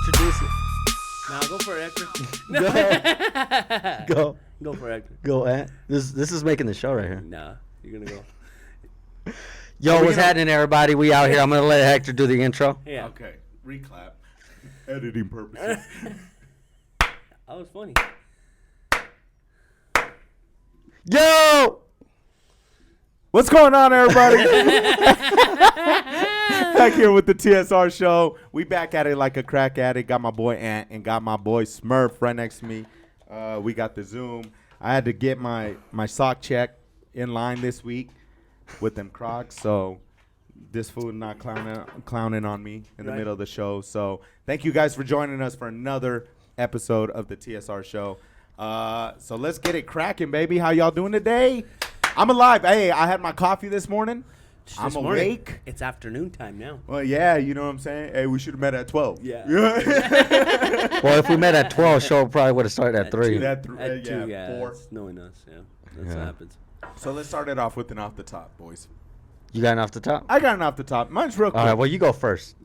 introduce it. Nah, go for it, Hector. Go. Go for it, Hector. Go, Ant. This is making the show right here. Nah, you're gonna go. Yo, what's happening, everybody? We out here. I'm going to let Hector do the intro. Yeah. Okay, reclap. Editing purposes. That was funny. Yo! What's going on, everybody? Back here with the TSR show. We back at it like a crack addict. Got my boy Ant and got my boy Smurf right next to me. We got the Zoom. I had to get my sock check in line this week with them Crocs, so this fool not clowning on me in the middle of the show. So thank you guys for joining us for another episode of the TSR show. So let's get it cracking, baby. How y'all doing today? I'm alive. Hey, I had my coffee this morning. I'm awake. It's afternoon time now. Well, yeah, you know what I'm saying? Hey, we should have met at 12. Yeah. Well, if we met at 12, show probably would have started at 3. At 2, yeah. 4. That's knowing us, yeah. That's what happens. So let's start it off with an off the top, boys. You got an off the top? I got an off the top. Mine's real quick. All right, well, you go first.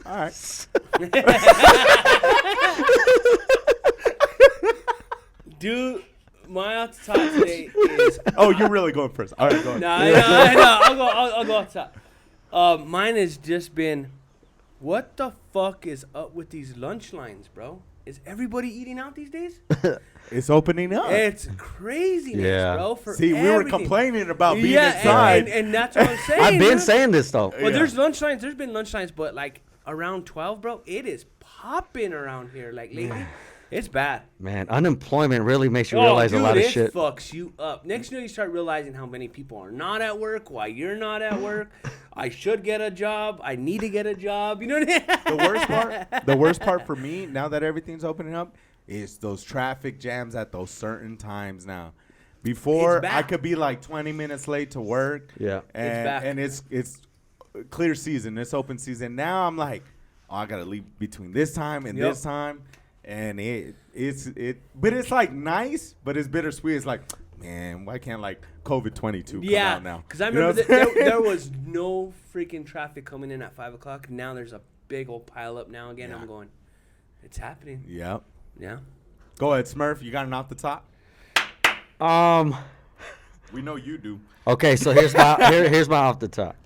All right. Dude, my off the top today is... Oh, you're really going first. All right, go ahead. No, I know. I'll go off the top. Mine has just been, what the fuck is up with these lunch lines, bro? Is everybody eating out these days? It's opening up. It's craziness, bro. For See, we were everything. complaining about being Yeah, inside. and that's what I'm saying. I've been man. saying this, though. Well, there's lunch lines. There's been lunch lines, but like around 12, bro, it is popping around here. Like lately, it's bad. Man, unemployment really makes you realize dude, a lot of it shit. fucks you up. Next thing you start realizing how many people are not at work, why you're not at work. I should get a job. I need to get a job. You know what I mean? The worst part for me, now that everything's opening up, is those traffic jams at those certain times now. Before, I could be like 20 minutes late to work. Yeah. And it's clear season. It's open season. Now I'm like, oh, I got to leave between this time and this time. And but it's like nice, but it's bittersweet. It's like, man, why can't like COVID-22 come out now? Because I remember there was no freaking traffic coming in at 5 o'clock. Now there's a big old pile up now again. Yeah. I'm going, it's happening. Yep. Yeah. Go ahead, Smurf. You got an off the top? We know you do. Okay, so here's my off the top.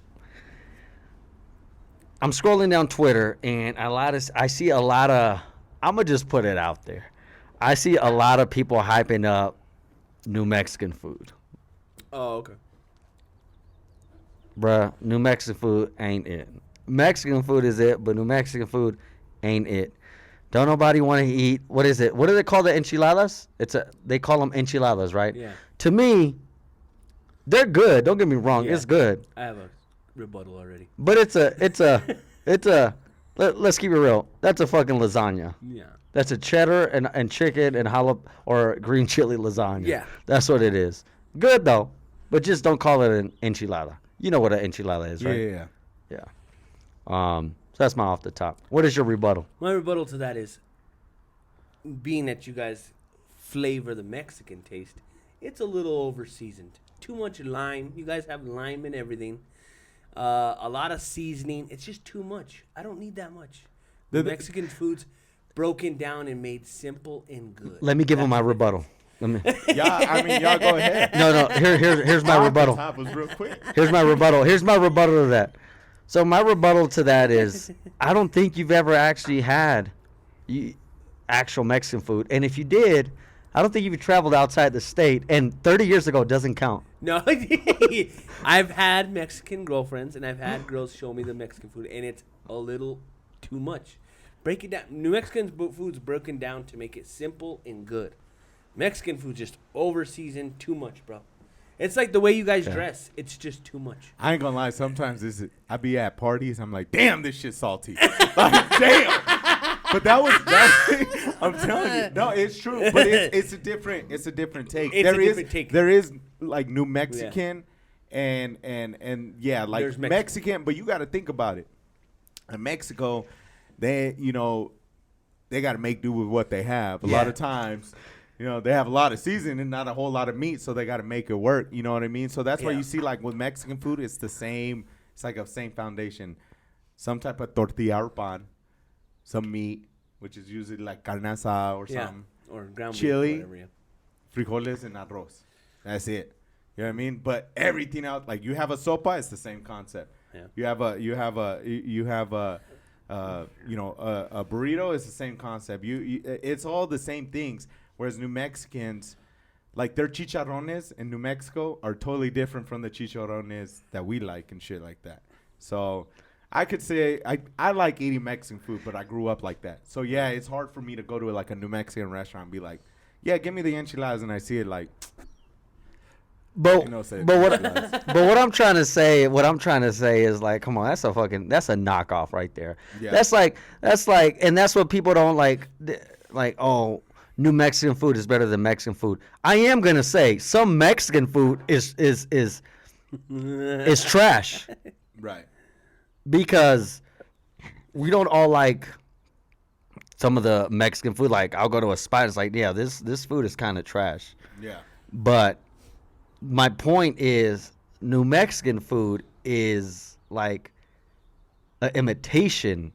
I'm scrolling down Twitter, and I see a lot of. I'm gonna just put it out there. I see a lot of people hyping up New Mexican food. Oh, okay. Bruh, New Mexican food ain't it. Mexican food is it, but New Mexican food ain't it. Don't nobody want to eat. What is it? What do they call the enchiladas? They call them enchiladas, right? Yeah. To me, they're good. Don't get me wrong. Yeah. It's good. I have a rebuttal already. But let's keep it real. That's a fucking lasagna. Yeah. That's a cheddar and chicken and or green chili lasagna. Yeah. That's what it is. Good though, but just don't call it an enchilada. You know what an enchilada is, right? Yeah. So that's my off the top. What is your rebuttal? My rebuttal to that is, being that you guys flavor the Mexican taste, it's a little over-seasoned. Too much lime. You guys have lime and everything. A lot of seasoning. It's just too much. I don't need that much. The Mexican food's broken down and made simple and good. Let me give him my rebuttal. Y'all go ahead. No. Here's my rebuttal. The top was real quick. Here's my rebuttal to that. So my rebuttal to that is, I don't think you've ever actually had actual Mexican food. And if you did, I don't think you've traveled outside the state. And 30 years ago doesn't count. No, I've had Mexican girlfriends, and I've had girls show me the Mexican food, and it's a little too much. Break it down. New Mexican food's broken down to make it simple and good. Mexican food just over-seasoned, too much, bro. It's like the way you guys dress. It's just too much. I ain't gonna lie. Sometimes I be at parties. I'm like, damn, this shit's salty. Like, damn. But I'm telling you, no, it's true. But it's a different take. Different take. There is like New Mexican, and yeah, like There's Mexican. But you got to think about it. In Mexico, they got to make do with what they have. A lot of times. They have a lot of seasoning and not a whole lot of meat, so they got to make it work. You know what I mean? So that's why you see, like, with Mexican food, it's the same. It's like a same foundation. Some type of tortilla or pan, some meat, which is usually like carne asada or Yeah. something. Or ground Chili. beef, whatever. Yeah. Frijoles and arroz. That's it. You know what I mean? But everything else, like you have a sopa, it's the same concept. Yeah. You have a burrito is the same concept. It's all the same things. Whereas New Mexicans, like their chicharrones in New Mexico are totally different from the chicharrones that we like and shit like that. So I could say I like eating Mexican food, but I grew up like that. So yeah, it's hard for me to go to like a New Mexican restaurant and be like, yeah, give me the enchiladas, and I see it like. But You know, say but enchiladas. what but what I'm trying to say is like, come on, that's a knockoff right there. Yeah. That's like, and that's what people don't like. Like, oh, New Mexican food is better than Mexican food. I am gonna say some Mexican food is trash Right. because we don't all like some of the Mexican food. Like, I'll go to a spot, it's like, yeah, this food is kind of trash. Yeah. But my point is, New Mexican food is like an imitation.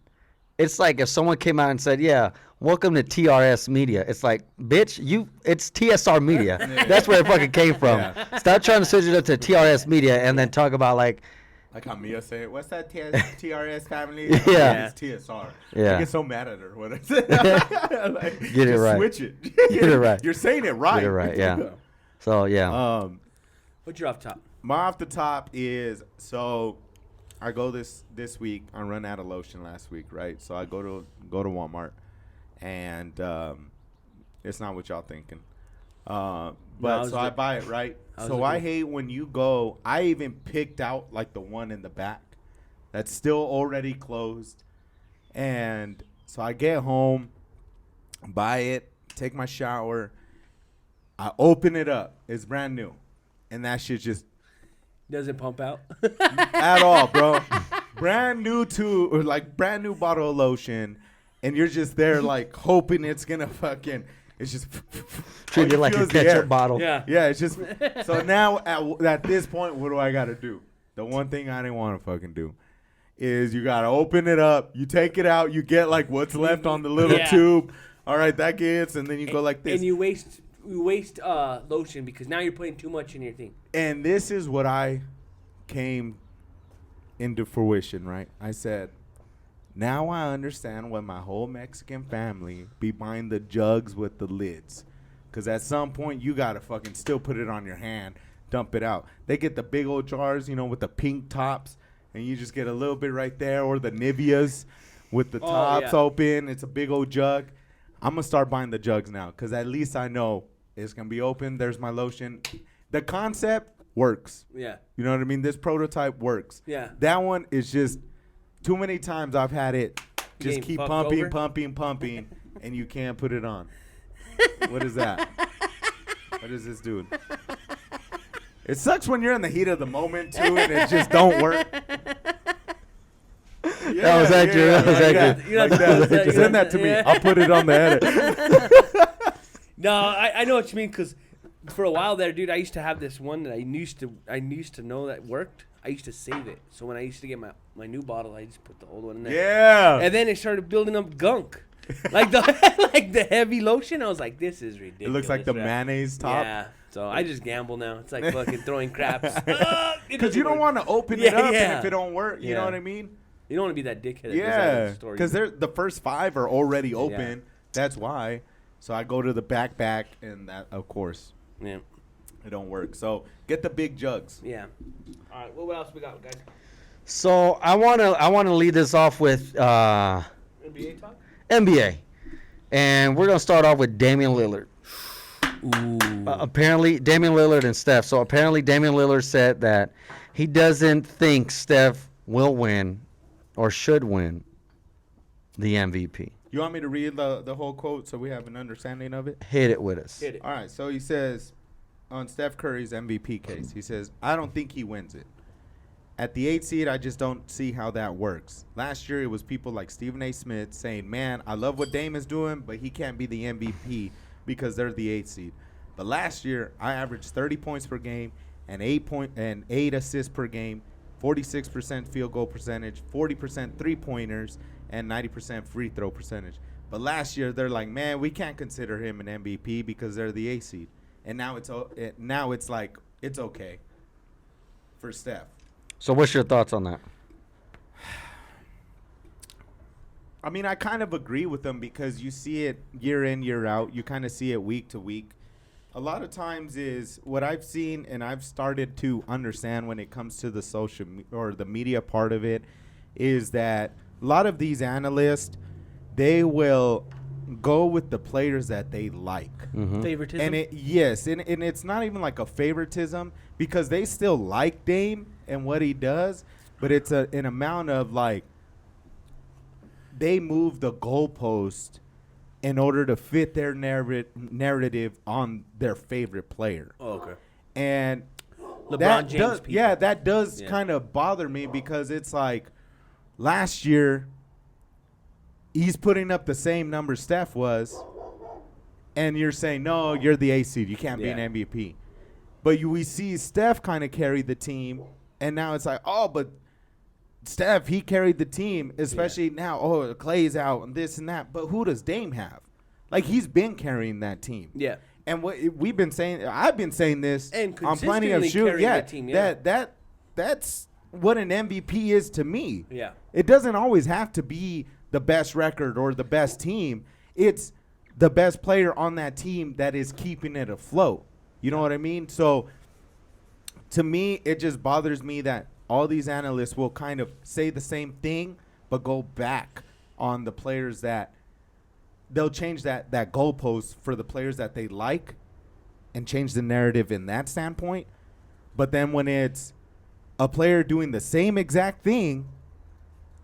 It's like if someone came out and said, yeah, welcome to TRS Media. It's like, bitch, it's TSR Media. That's where it fucking came from. Yeah. Stop trying to switch it up to TRS Media and then talk about like, Like how Mia said, "What's that TRS family?" Yeah. It's TSR. Yeah. I get so mad at her when I say like, Get it just right. Switch it. Get it right. You're saying it right. Get it right, yeah. So, yeah. What's your off top? My off the top is so I go this week. I run out of lotion last week, right? So I go to Walmart, and it's not what y'all thinking. But so I buy it, right? So I hate when you go. I even picked out like the one in the back that's still already closed, and so I get home, buy it, take my shower, I open it up. It's brand new, and that shit just Doesn't pump out. at all, bro. Brand new brand new bottle of lotion, and you're just there like hoping it's gonna fucking. It's just Treat it like a ketchup bottle. Yeah. Yeah, it's just so now at this point, what do I gotta do? The one thing I didn't want to fucking do is you gotta open it up, you take it out, you get like what's left on the little Yeah. tube. All right, that gets, and then you go like this. And you waste lotion because now you're putting too much in your thing. And this is what I came into fruition, right? I said, now I understand why my whole Mexican family be buying the jugs with the lids. Because at some point, you got to fucking still put it on your hand, dump it out. They get the big old jars, with the pink tops, and you just get a little bit right there, or the Niveas with the tops open. It's a big old jug. I'm going to start buying the jugs now because at least I know it's going to be open. There's my lotion. The concept works. Yeah. You know what I mean? This prototype works. Yeah. That one is just too many times I've had it. Just Getting keep fucked pumping, over? and you can't put it on. What is that? What is this doing? It sucks when you're in the heat of the moment, too, and it just don't work. That was accurate. That was accurate. You're not Like supposed that. to- Send that to me. yeah. I'll put it on the edit. No, I know what you mean because for a while there, dude, I used to have this one that I used to know that worked. I used to save it. So when I used to get my new bottle, I just put the old one in there. Yeah. And then it started building up gunk. Like the heavy lotion. I was like, this is ridiculous. It looks like the right? mayonnaise top. Yeah. So I just gamble now. It's like fucking throwing craps. Because you don't want to open it Yeah, up, and yeah. if it don't work, you know Yeah. what I mean? You don't want to be that dickhead. That Yeah, does that in the because store. the first 5 are already open. Yeah. That's why. So I go to the back, and that, of course, Yeah. it don't work. So get the big jugs. Yeah. All right. What else we got, guys? So I wanna lead this off with NBA talk. NBA, and we're gonna start off with Damian Lillard. Ooh. Apparently, Damian Lillard and Steph. So apparently, Damian Lillard said that he doesn't think Steph will win or should win the MVP. You want me to read the whole quote so we have an understanding of it? Hit it with us. Hit it. All right. So he says on Steph Curry's MVP case, he says, I don't think he wins it. At the 8 seed, I just don't see how that works. Last year, it was people like Stephen A. Smith saying, man, I love what Dame is doing, but he can't be the MVP because they're the 8 seed. But last year, I averaged 30 points per game and 8 assists per game, 46% field goal percentage, 40% three-pointers, and 90% free throw percentage. But last year they're like, man, we can't consider him an MVP because they're the 8 seed, and now it's like it's okay for Steph. So what's your thoughts on that? I mean, I kind of agree with them because you see it year in, year out. You kind of see it week to week. A lot of times is what I've seen and I've started to understand when it comes to the social or the media part of it is that a lot of these analysts, they will go with the players that they like. Favoritism. And and it's not even like a favoritism because they still like Dame and what he does, but it's an amount of like they move the goalpost in order to fit their narrative on their favorite player. Oh, okay. And LeBron that James does, people. yeah, that does kind of bother me because it's like last year he's putting up the same number Steph was, and you're saying, no, you're the 8 seed. You can't be an MVP. But we see Steph kind of carry the team, and now it's like, oh, but Steph, he carried the team, especially now. Oh, Clay's out and this and that. But who does Dame have? Like, he's been carrying that team. Yeah. And what we've been saying, I've been saying this And on plenty of consistently shoot. carrying Yeah, that team, yeah. that's what an MVP is to me. Yeah. It doesn't always have to be the best record or the best team. It's the best player on that team that is keeping it afloat. You know what I mean? So to me, it just bothers me that all these analysts will kind of say the same thing, but go back on the players that they'll change that goalpost for the players that they like and change the narrative in that standpoint. But then when it's a player doing the same exact thing,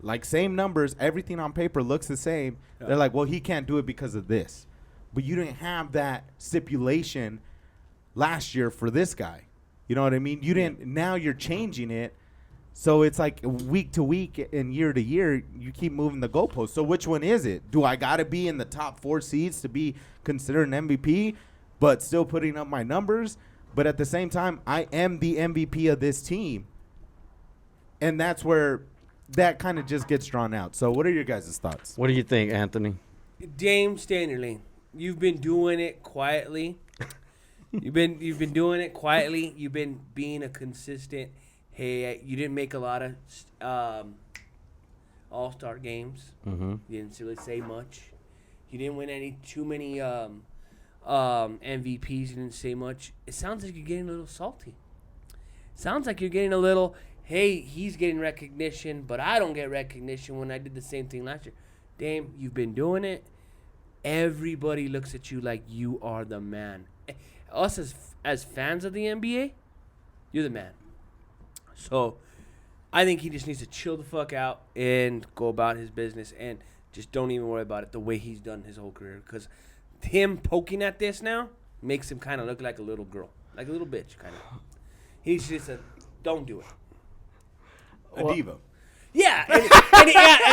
like same numbers, everything on paper looks the same, they're like, well, he can't do it because of this. But you didn't have that stipulation last year for this guy. You know what I mean? You didn't. Now you're changing it. So it's like week to week and year to year, you keep moving the goalpost. So which one is it? Do I got to be in the top 4 seeds to be considered an MVP, but still putting up my numbers? But at the same time, I am the MVP of this team. And that's where that kind of just gets drawn out. So what are your guys' thoughts? What do you think, Anthony? Dame, stay in your lane. You've been doing it quietly. You've been doing it quietly. You've been being a consistent. Hey, you didn't make a lot of all-star games. Mm-hmm. You didn't really say much. You didn't win too many MVPs. You didn't say much. It sounds like you're getting a little salty. Sounds like you're getting a little, hey, he's getting recognition, but I don't get recognition when I did the same thing last year. Dame, you've been doing it. Everybody looks at you like you are the man. Us as fans of the NBA, you're the man. So I think he just needs to chill the fuck out and go about his business and just don't even worry about it the way he's done his whole career. Because him poking at this now makes him kind of look like a little girl, like a little bitch, kind of. He's just don't do it. A diva. Yeah, and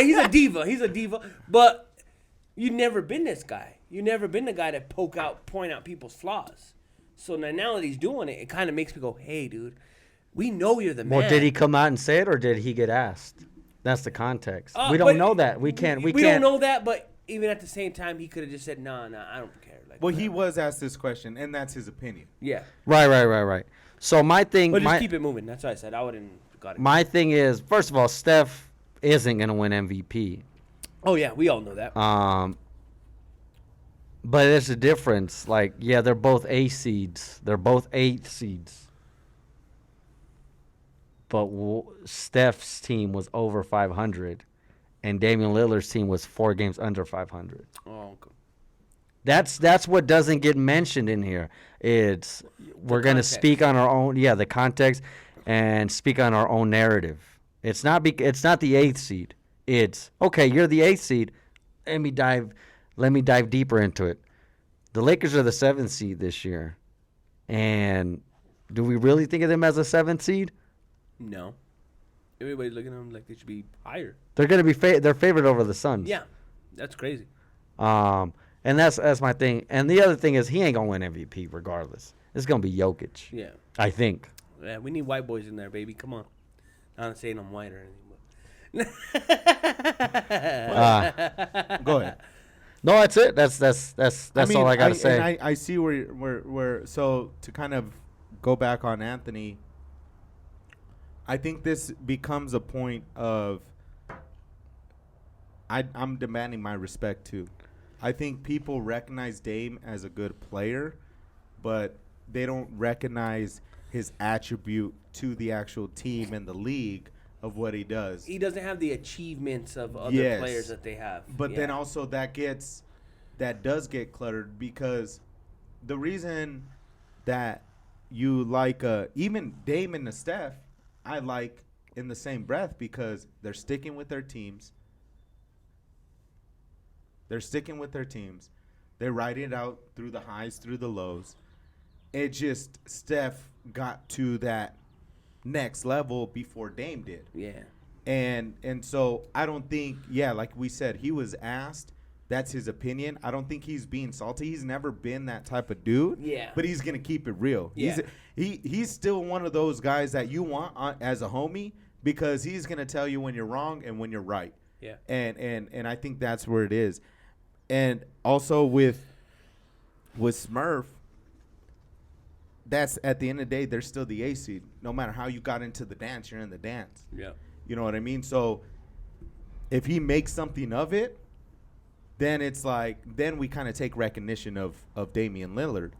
he's a diva. He's a diva. But you've never been this guy. You've never been the guy to point out people's flaws. So now that he's doing it, it kind of makes me go, hey, dude, we know you're the man. Well, did he come out and say it, or did he get asked? That's the context. We but don't know that. We can't. We don't know that, but even at the same time, he could have just said, nah, I don't care. Like, Well, he was asked this question, and that's his opinion. Yeah. Right. So my thing. But just keep it moving. That's what I said. I wouldn't got it. My thing is, first of all, Steph isn't gonna win MVP. Oh yeah, we all know that. But there's a difference. Like, yeah, they're both A seeds. They're both 8 seeds. But Steph's team was over 500, and Damian Lillard's team was 4 games under 500. Oh, okay. That's what doesn't get mentioned in here. It's we're going to speak on our own, the context, and speak on our own narrative. It's not the 8th seed. It's okay. You're the 8th seed. Let me dive deeper into it. The Lakers are the 7th seed this year, and do we really think of them as a 7th seed? No. Everybody's looking at them like they should be higher. They're going to be they're favored over the Suns. Yeah, that's crazy. And that's my thing. And the other thing is he ain't gonna win MVP regardless. It's gonna be Jokic. Yeah. I think. Yeah, we need white boys in there, baby. Come on. Not saying I'm white or anything, but Go ahead. No, that's it. That's all I gotta say. And I see where so to kind of go back on Anthony, I think this becomes a point of I'm demanding my respect too. I think people recognize Dame as a good player, but they don't recognize his attribute to the actual team and the league of what he does. He doesn't have the achievements of other players that they have. But then also that does get cluttered because the reason that you like even Dame and the Steph, I like in the same breath because they're sticking with their teams. They're sticking with their teams. They ride it out through the highs, through the lows. It just Steph got to that next level before Dame did. Yeah. And so I don't think, like we said, he was asked. That's his opinion. I don't think he's being salty. He's never been that type of dude. Yeah. But he's gonna keep it real. Yeah. He's still one of those guys that you want as a homie because he's gonna tell you when you're wrong and when you're right. Yeah. And I think that's where it is. And also with Smurf, that's at the end of the day, they're still the A seed. No matter how you got into the dance, you're in the dance. Yeah. You know what I mean? So if he makes something of it, then it's like, then we kind of take recognition of Damian Lillard.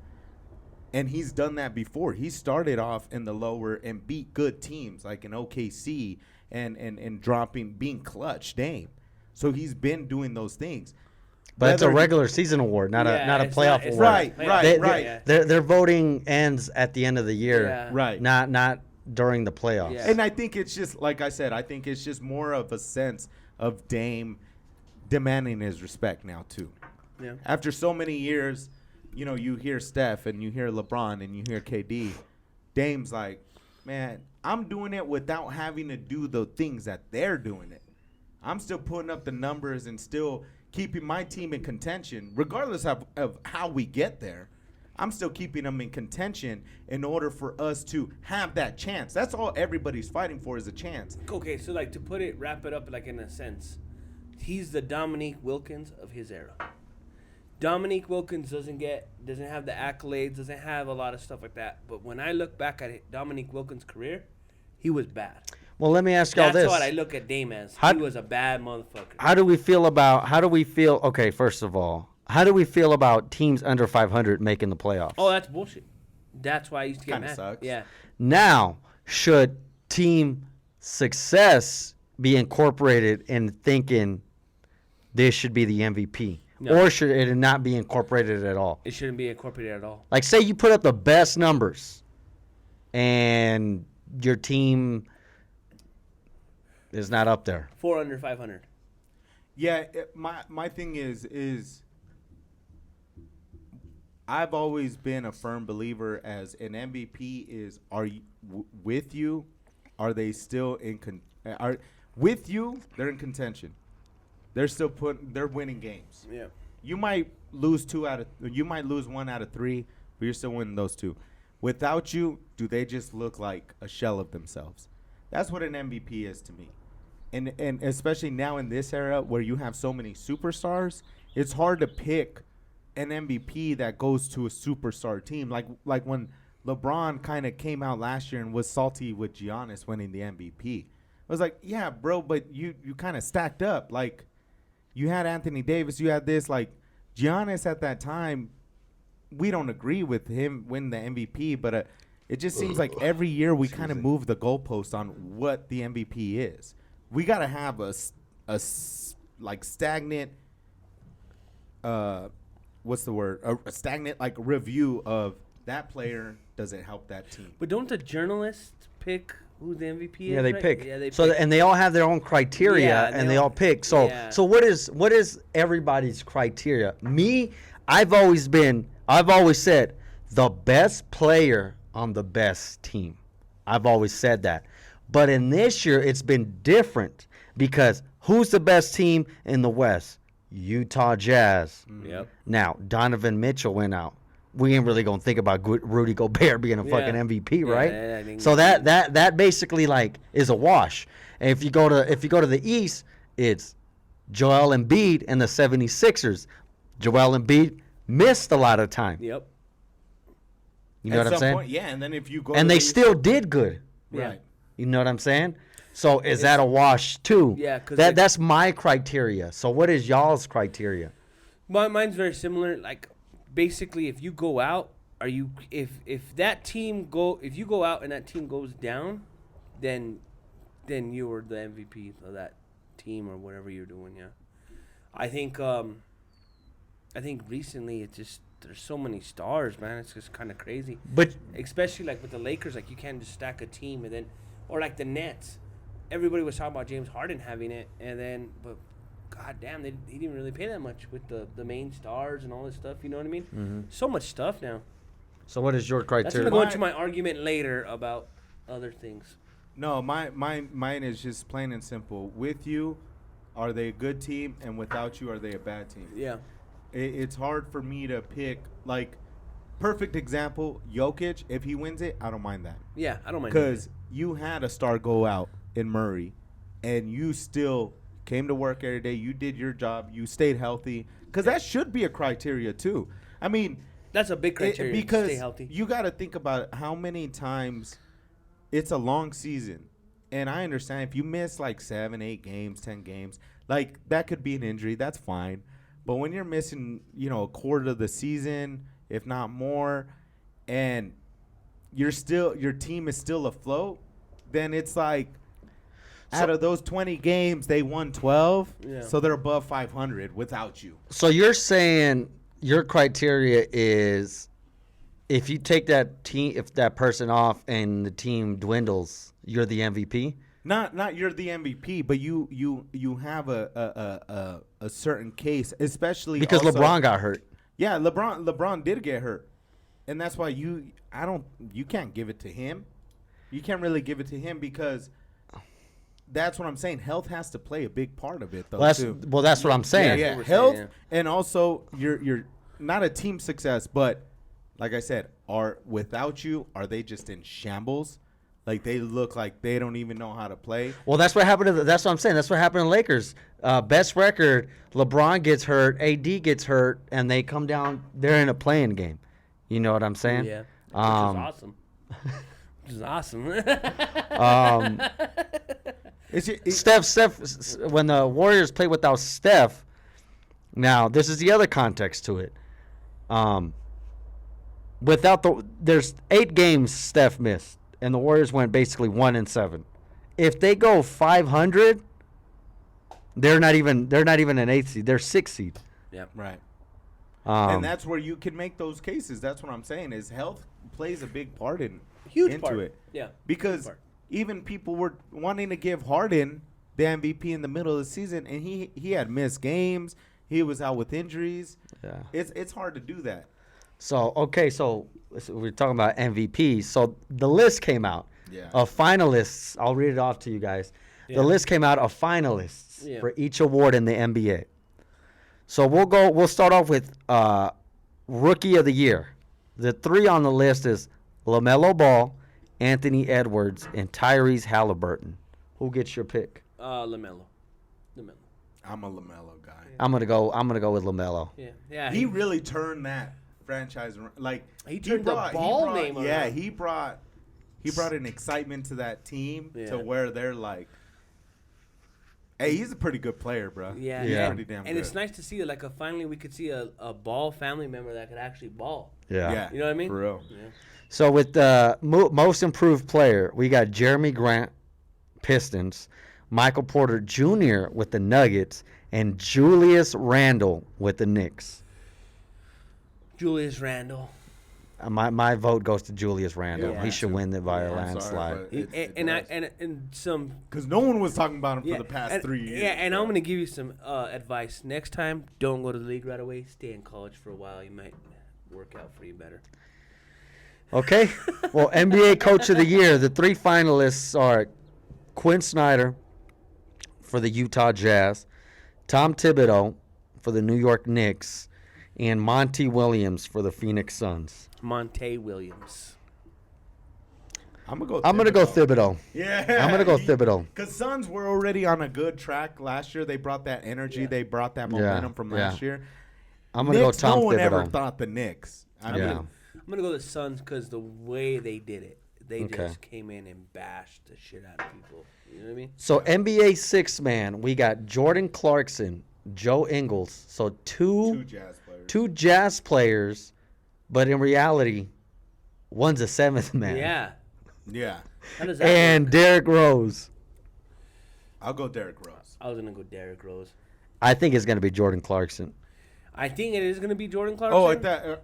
And he's done that before. He started off in the lower and beat good teams like in OKC and being clutch Dame. So he's been doing those things. But it's a regular season award, not a playoff award. Right. Their voting ends at the end of the year, right? Not during the playoffs. Yeah. And I think it's just like I said. I think it's just more of a sense of Dame demanding his respect now too. Yeah. After so many years, you hear Steph and you hear LeBron and you hear KD. Dame's like, man, I'm doing it without having to do the things that they're doing it. I'm still putting up the numbers and still keeping my team in contention, regardless of how we get there. I'm still keeping them in contention in order for us to have that chance. That's all everybody's fighting for is a chance. Okay, so like to wrap it up like in a sense, he's the Dominique Wilkins of his era. Dominique Wilkins doesn't have the accolades, doesn't have a lot of stuff like that. But when I look back at Dominique Wilkins' career, he was bad. Well, let me ask y'all this. That's what I look at Dame as. He was a bad motherfucker. How do we feel? Okay, first of all, how do we feel about teams under 500 making the playoffs? Oh, that's bullshit. That's why I used to get Kinda mad. sucks. Yeah. Now, should team success be incorporated in thinking this should be the MVP? No. Or should it not be incorporated at all? It shouldn't be incorporated at all. Like, say you put up the best numbers and your team is not up there. 4 under 500. Yeah, my thing is I've always been a firm believer as an MVP is with you, are they still with you, they're in contention. They're still they're winning games. Yeah. You might lose one out of 3, but you're still winning those 2. Without you, do they just look like a shell of themselves? That's what an MVP is to me. And especially now in this era where you have so many superstars, it's hard to pick an MVP that goes to a superstar team. Like when LeBron kind of came out last year and was salty with Giannis winning the MVP. I was like, yeah, bro, but you kind of stacked up. Like, you had Anthony Davis, you had this. Like, Giannis at that time, we don't agree with him winning the MVP, but it just seems like every year we kind of move the goalpost on what the MVP is. We got to have a stagnant, what's the word? A stagnant, like, review of that player doesn't help that team. But don't the journalists pick who the MVP is? Yeah, they right? pick. Yeah, they so pick. and they all have their own criteria, Yeah, and they all pick. So yeah. so what is everybody's criteria? Me, I've always said the best player on the best team. I've always said that. But in this year, it's been different because who's the best team in the West? Utah Jazz. Yep. Now, Donovan Mitchell went out. We ain't really gonna think about Rudy Gobert being a fucking MVP, right? Yeah, I think so that basically like is a wash. And if you go to the East, it's Joel Embiid and the 76ers. Joel Embiid missed a lot of time. Yep. You know At what I'm some saying? point, yeah, and then if you go And to they the- still did good. right. You know what I'm saying? So is that a wash too? Yeah, 'cause that's my criteria. So what is y'all's criteria? Mine's very similar. Like, basically, if you go out, if you go out and that team goes down, then you were the MVP of that team or whatever you're doing. Yeah, I think recently it just there's so many stars, man. It's just kind of crazy. But Especially like with the Lakers, like you can't just stack a team and then, or like the Nets. Everybody was talking about James Harden having it, and then but. God damn, he didn't really pay that much with the main stars and all this stuff. You know what I mean? Mm-hmm. So much stuff now. so what is your That's criteria? gonna go into my argument later about other things. No, mine is just plain and simple. With you, are they a good team, and without you, are they a bad team? Yeah. It's hard for me to pick. Like, perfect example, Jokic. If he wins it, I don't mind that Yeah, I don't mind. because you had a star go out in Murray, and you still came to work every day. You did your job. You stayed healthy because that should be a criteria too. I mean, that's a big criteria because to stay healthy. you got to think about how many times it's a long season, and I understand if you miss like 7, 8 games, 10 games, like that could be an injury. That's fine, but when you're missing, a quarter of the season, if not more, and your team is still afloat, then it's like. Out of those 20 games, they won 12, so they're above 500 without you. So you're saying your criteria is if you take that team, if that person off and the team dwindles, you're the MVP? Not you're the MVP, but you have a certain case, especially Because also, LeBron got hurt. Yeah, LeBron did get hurt, and that's why you can't give it to him. You can't really give it to him because. That's what I'm saying. Health has to play a big part of it, though. Well, that's what I'm saying. Yeah. Health, and also you're not a team success, but like I said, without you, are they just in shambles? Like they look like they don't even know how to play. Well, that's what happened. That's what I'm saying. That's what happened to Lakers. Best record. LeBron gets hurt. AD gets hurt, and they come down. They're in a playing game. You know what I'm saying? Yeah. Which is awesome. Which is awesome. Steph, when the Warriors play without Steph, now this is the other context to it. There's 8 games Steph missed, and the Warriors went basically 1-7. If they go 500, they're not even an 8th seed. They're 6th seed. Yep. Right. And that's where you can make those cases. That's what I'm saying is health plays a big part into part. it. Yeah. Because even people were wanting to give Harden the MVP in the middle of the season, and he had missed games. He was out with injuries. Yeah. It's hard to do that. So we're talking about MVP. So the list came out of finalists. I'll read it off to you guys. Yeah. The list came out of finalists for each award in the NBA. So we'll start off with Rookie of the Year. The 3 on the list is LaMelo Ball, Anthony Edwards, and Tyrese Halliburton. Who gets your pick? LaMelo. I'm a LaMelo guy. I'm gonna go with LaMelo. Yeah. He really turned that franchise around. Like he turned the ball name around. Yeah, he brought an excitement to that team to where they're like, hey, he's a pretty good player, bro. Yeah. He's pretty damn good. And it's nice to see finally we could see a Ball family member that could actually ball. Yeah. You know what I mean? For real. Yeah. So with the most improved player, we got Jeremy Grant, Pistons, Michael Porter Jr. with the Nuggets, and Julius Randle with the Knicks. Julius Randle. My vote goes to Julius Randle. Yeah, he should win it by a I'm landslide. sorry, And some because no one was talking about him for the past and, 3 years. Yeah, and I'm gonna give you some advice. Next time, don't go to the league right away. Stay in college for a while. You might work out for you better. Okay. Well, NBA Coach of the Year, the 3 finalists are Quinn Snyder for the Utah Jazz, Tom Thibodeau for the New York Knicks, and Monty Williams for the Phoenix Suns. Monte Williams. I'm gonna go Thibodeau. Yeah, I'm gonna go Thibodeau. Because Suns were already on a good track last year. They brought that energy. Yeah. They brought that momentum from last year. I'm gonna go Tom No one Thibodeau. ever thought the Knicks. I mean, Yeah. I'm gonna go the Suns because the way they did it, they Okay. just came in and bashed the shit out of people. You know what I mean? So NBA six man, we got Jordan Clarkson, Joe Ingles. So two Jazz players. two Jazz players, but in reality, one's a seventh man. Yeah. Yeah. How does that And work? Derrick Rose. I'll go Derrick Rose. I was gonna go Derrick Rose. I think it's gonna be Jordan Clarkson. I think it is gonna be Jordan Clarkson. Oh, I thought,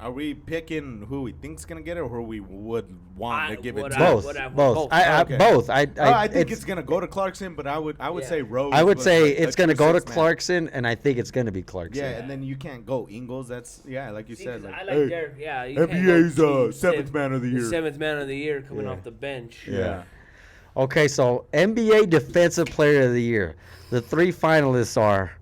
are we picking who we think's gonna get it, or who we would want to give it to? Both. both. I Okay. both. I think it's gonna go to Clarkson, but I would Yeah. say Rose. I would was say like a it's gonna go to 2-6 man. Clarkson, and I think it's gonna be Clarkson. Yeah, and then you can't go Ingles. That's like you See, said. 'cause Like, I like hey, Derrick. Yeah, you can't NBA's go to seventh man of the year. Seventh man of the year coming Yeah. off the bench. Yeah. Okay, so NBA Defensive Player of the Year. The three finalists are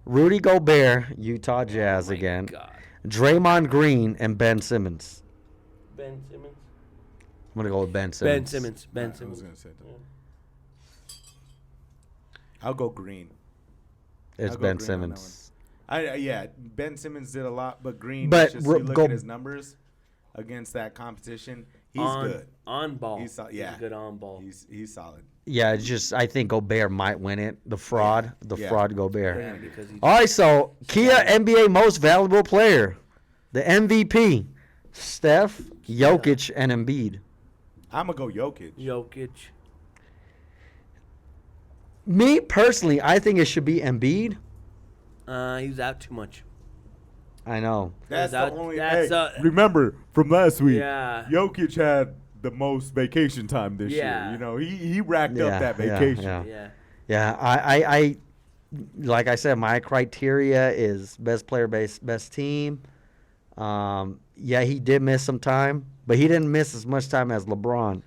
Rudy Gobert, Utah Jazz My again, God. Draymond Green, and Ben Simmons. Ben Simmons. I'm gonna go with Ben Simmons. Ben Simmons. Ben I was Simmons. gonna say that. I'll go Green. It's I'll go Ben Green on that Simmons. Yeah, Ben Simmons did a lot, but Green. But But just, you look go- at his numbers against that competition. He's good. On ball. He's He's good on ball. He's solid. Yeah, it's just I think Gobert might win it. The fraud, Yeah. fraud Gobert. Yeah, because he All right, so Kia NBA Most Valuable Player, the MVP, Steph, Jokic, and Embiid. I'm gonna go Jokic. Jokic. Me personally, I think it should be Embiid. He was out too much. I know. That's That's the only. that's remember from last week, Yeah. Jokic had the most vacation time this Yeah. year. You know, he racked Yeah, up that yeah, vacation. yeah. Yeah. Yeah, I like I said, my criteria is best player, best team. Yeah, he did miss some time, but he didn't miss as much time as LeBron.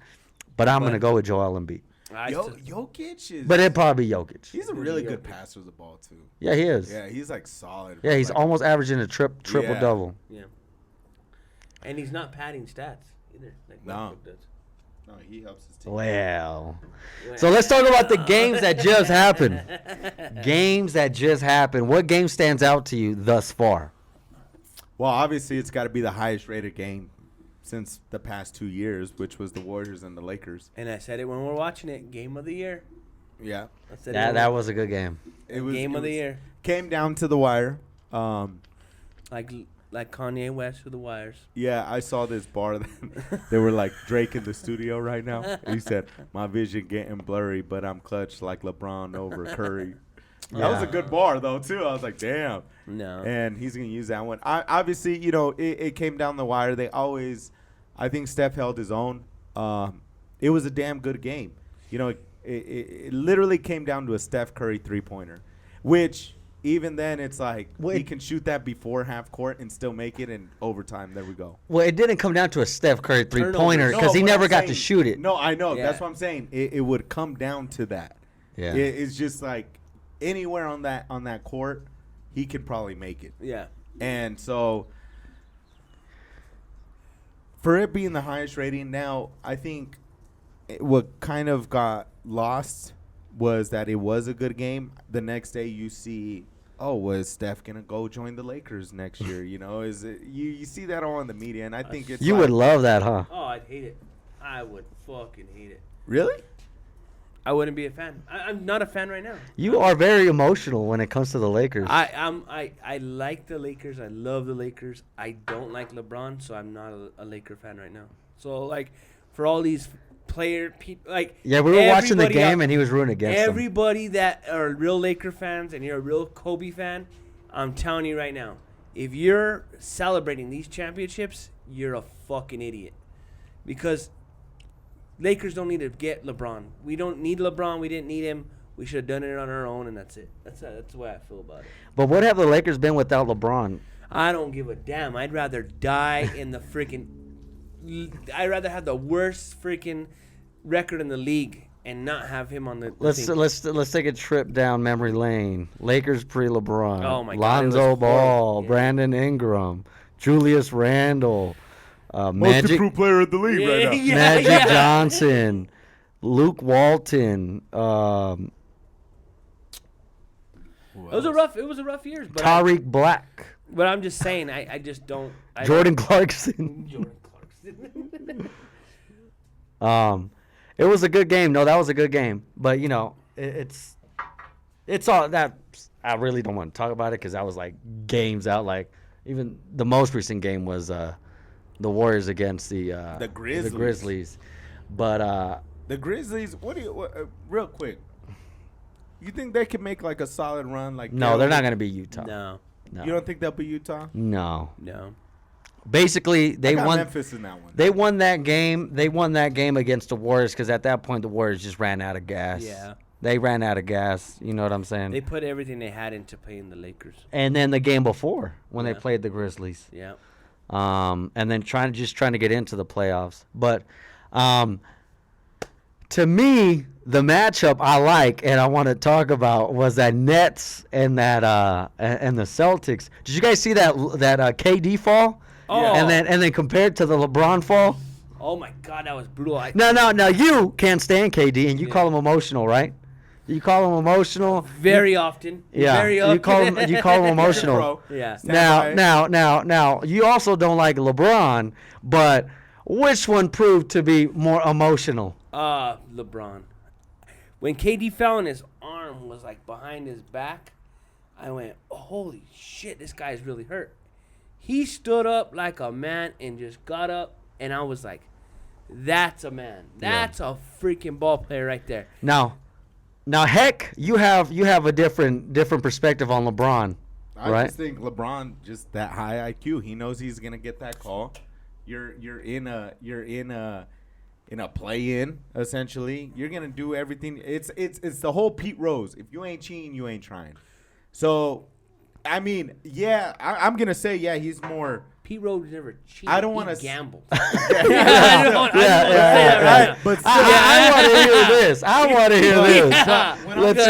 But I'm gonna go with Joel Embiid. Jokic is. But it'd probably be Jokic. he's a really good passer of the ball too. Yeah, he is. Yeah, he's like solid. Yeah, he's Like, almost averaging a triple Yeah. double. Yeah. And he's not padding stats either. Like No. Westbrook does. No, he helps his team. Well, so let's talk about the games that just happened. Games that just happened. What game stands out to you thus far? Well, obviously, it's got to be the highest rated game since the past 2 years, which was the Warriors and the Lakers. And I said it when we were watching it. Game of the year. Yeah, I said That was a good game. it was game it of the was- year. Came down to the wire. Like Kanye West with the wires. Yeah, I saw this bar that they were like Drake in the studio right now. He said, "My vision getting blurry, but I'm clutch like LeBron over Curry." That was a good bar though too. I was like, "Damn." No. And he's gonna use that one. Obviously, you know, it came down the wire. I think Steph held his own. It was a damn good game. You know, it literally came down to a Steph Curry 3-pointer, which even then it's like he can shoot that before half court and still make it in overtime. There we go. Well, it didn't come down to a Steph Curry 3-pointer because he but never I'm got to saying- shoot it. No, I know. Yeah. That's what I'm saying. It would come down to that. Yeah. It's just like anywhere on that court, he could probably make it. Yeah. And so for it being the highest rating now, I think what kind of got lost was that it was a good game. The next day you see, was Steph gonna go join the Lakers next year? You know, is it you see that all in the media, and I think it's You like, would love that, huh? Oh, I'd hate it. I would fucking hate it. really? I wouldn't be a fan. I'm not a fan right now. You are very emotional when it comes to the Lakers. I like the Lakers. I love the Lakers. I don't like LeBron, so I'm not a Laker fan right now. So like, for all these people, like yeah, we were watching the everybody game out- and he was rooting against them. Everybody that are real Laker fans and you're a real Kobe fan, I'm telling you right now, if you're celebrating these championships, you're a fucking idiot. Because Lakers don't need to get LeBron. We don't need LeBron. We didn't need him. We should have done it on our own, and that's it. That's the way I feel about it. But what have the Lakers been without LeBron? I don't give a damn. I'd rather die in the freaking. I'd rather have the worst freaking record in the league and not have him on the. Let's take a trip down memory lane. Lakers pre-LeBron. Oh, my God, it Lonzo was Ball, horrible. Yeah. Brandon Ingram, Julius Randle, Most improved player in the league right now. Yeah. Magic Johnson, Luke Walton. It was a rough years. But Tariq Black, but I'm just saying, I just don't. Jordan Clarkson. Jordan Clarkson. It was a good game. No, that was a good game. But it's all that. I really don't want to talk about it because that was like games out. Like even the most recent game was the Warriors against the Grizzlies. The Grizzlies. But the Grizzlies. Real quick? You think they can make like a solid run? Like no, they're not going to be Utah. No. You don't think they'll be Utah? No. I Basically, they got won. Memphis in that one. They won that game. They won that game against the Warriors because at that point the Warriors just ran out of gas. Yeah. They ran out of gas. You know what I'm saying? They put everything they had into playing the Lakers. And then the game before when they played the Grizzlies. Yeah. And then trying to get into the playoffs. But to me, the matchup I like and I want to talk about was that Nets and that and the Celtics. Did you guys see that KD fall? Oh. And then compared to the LeBron fall? Oh my God, that was brutal. No, you can't stand KD and you call him emotional, right? You call him emotional. Very often. Yeah. Very often. You call him emotional. Yeah. Now, you also don't like LeBron, but which one proved to be more emotional? LeBron. When KD fell and his arm was like behind his back, I went, oh, holy shit, this guy's really hurt. He stood up like a man and just got up, and I was like, that's a man. That's a freaking ball player right there. Now, heck, you have a different perspective on LeBron, I right? just think LeBron just that high IQ. He knows he's gonna get that call. You're in a play-in essentially. You're gonna do everything. It's the whole Pete Rose. If you ain't cheating, you ain't trying. So, I mean, I'm gonna say he's more. Pete Rose never cheated. I don't want to gamble. But I want to hear this. Let's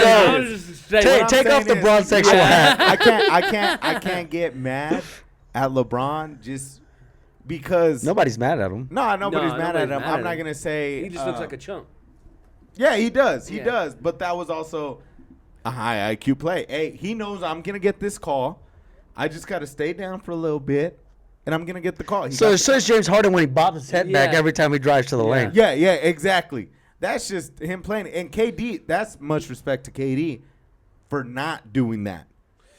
go. Take off the broad sexual hat. I can't get mad at LeBron just because Nobody's mad at him. nobody's mad at him. I'm not gonna say He just looks like a chump. Yeah, he does. He does. But that was also a high IQ play. Hey, he knows I'm gonna get this call. I just gotta stay down for a little bit, and I'm gonna get the call. So it's James Harden when he bobs his head back every time he drives to the lane. Yeah, exactly. That's just him playing. And KD, that's much respect to KD for not doing that.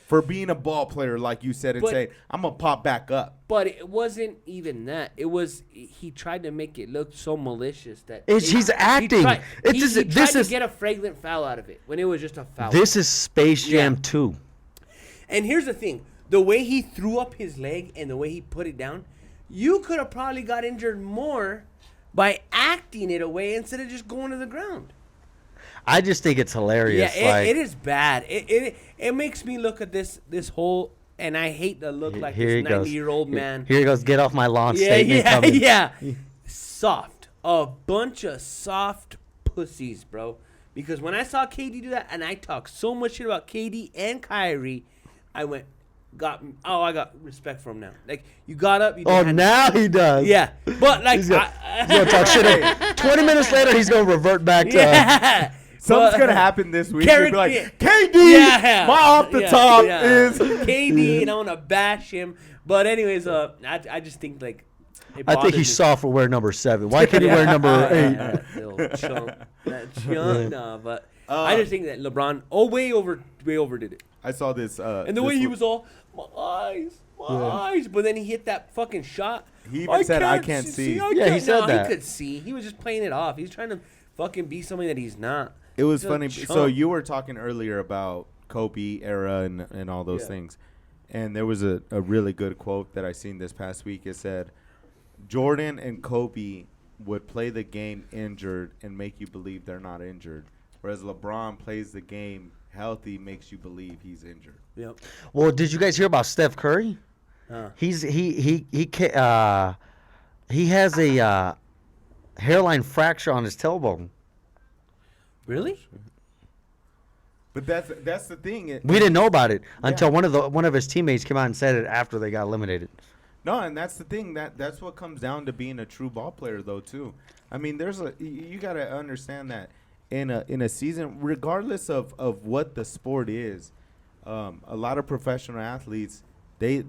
For being a ball player, like you said, and say, I'm going to pop back up. But it wasn't even that. It was, he tried to make it look so malicious that. He's acting. He tried to get a flagrant foul out of it when it was just a foul. This is Space Jam 2. And here's the thing. The way he threw up his leg and the way he put it down, you could have probably got injured more by acting it away instead of just going to the ground. I just think it's hilarious. Yeah, it is bad. It makes me look at this whole, and I hate to look like this 90-year-old man. Here he goes, get off my lawn statement coming. Yeah. Soft. A bunch of soft pussies, bro. Because when I saw KD do that, and I talked so much shit about KD and Kyrie, I got respect for him now. Like, you got up. Now he does. Yeah. But, like, he's going to talk shit. 20 minutes later, he's going to revert back to... Something's going to happen this week. You'll be like, KD, my off the top is... KD, and I want to bash him. But anyways, I just think, like... I think he's soft for wearing number 7. Why can't he wear number 8? Little chump. That chump. No, but I just think that LeBron way overdid it. I saw this. And the way he was all, my eyes. But then he hit that fucking shot. He even said, I can't see. He said that. He could see. He was just playing it off. He's trying to fucking be something that he's not. It was funny. So you were talking earlier about Kobe era and all those things. And there was a really good quote that I seen this past week. It said, Jordan and Kobe would play the game injured and make you believe they're not injured. Whereas LeBron plays the game healthy, makes you believe he's injured. Yep. Well, did you guys hear about Steph Curry? He has a hairline fracture on his tailbone. Really? But that's the thing. We didn't know about it until one of his teammates came out and said it after they got eliminated. No, and that's the thing. That's what comes down to being a true ball player, though, too. I mean, you got to understand that in a season, regardless of what the sport is, a lot of professional athletes, they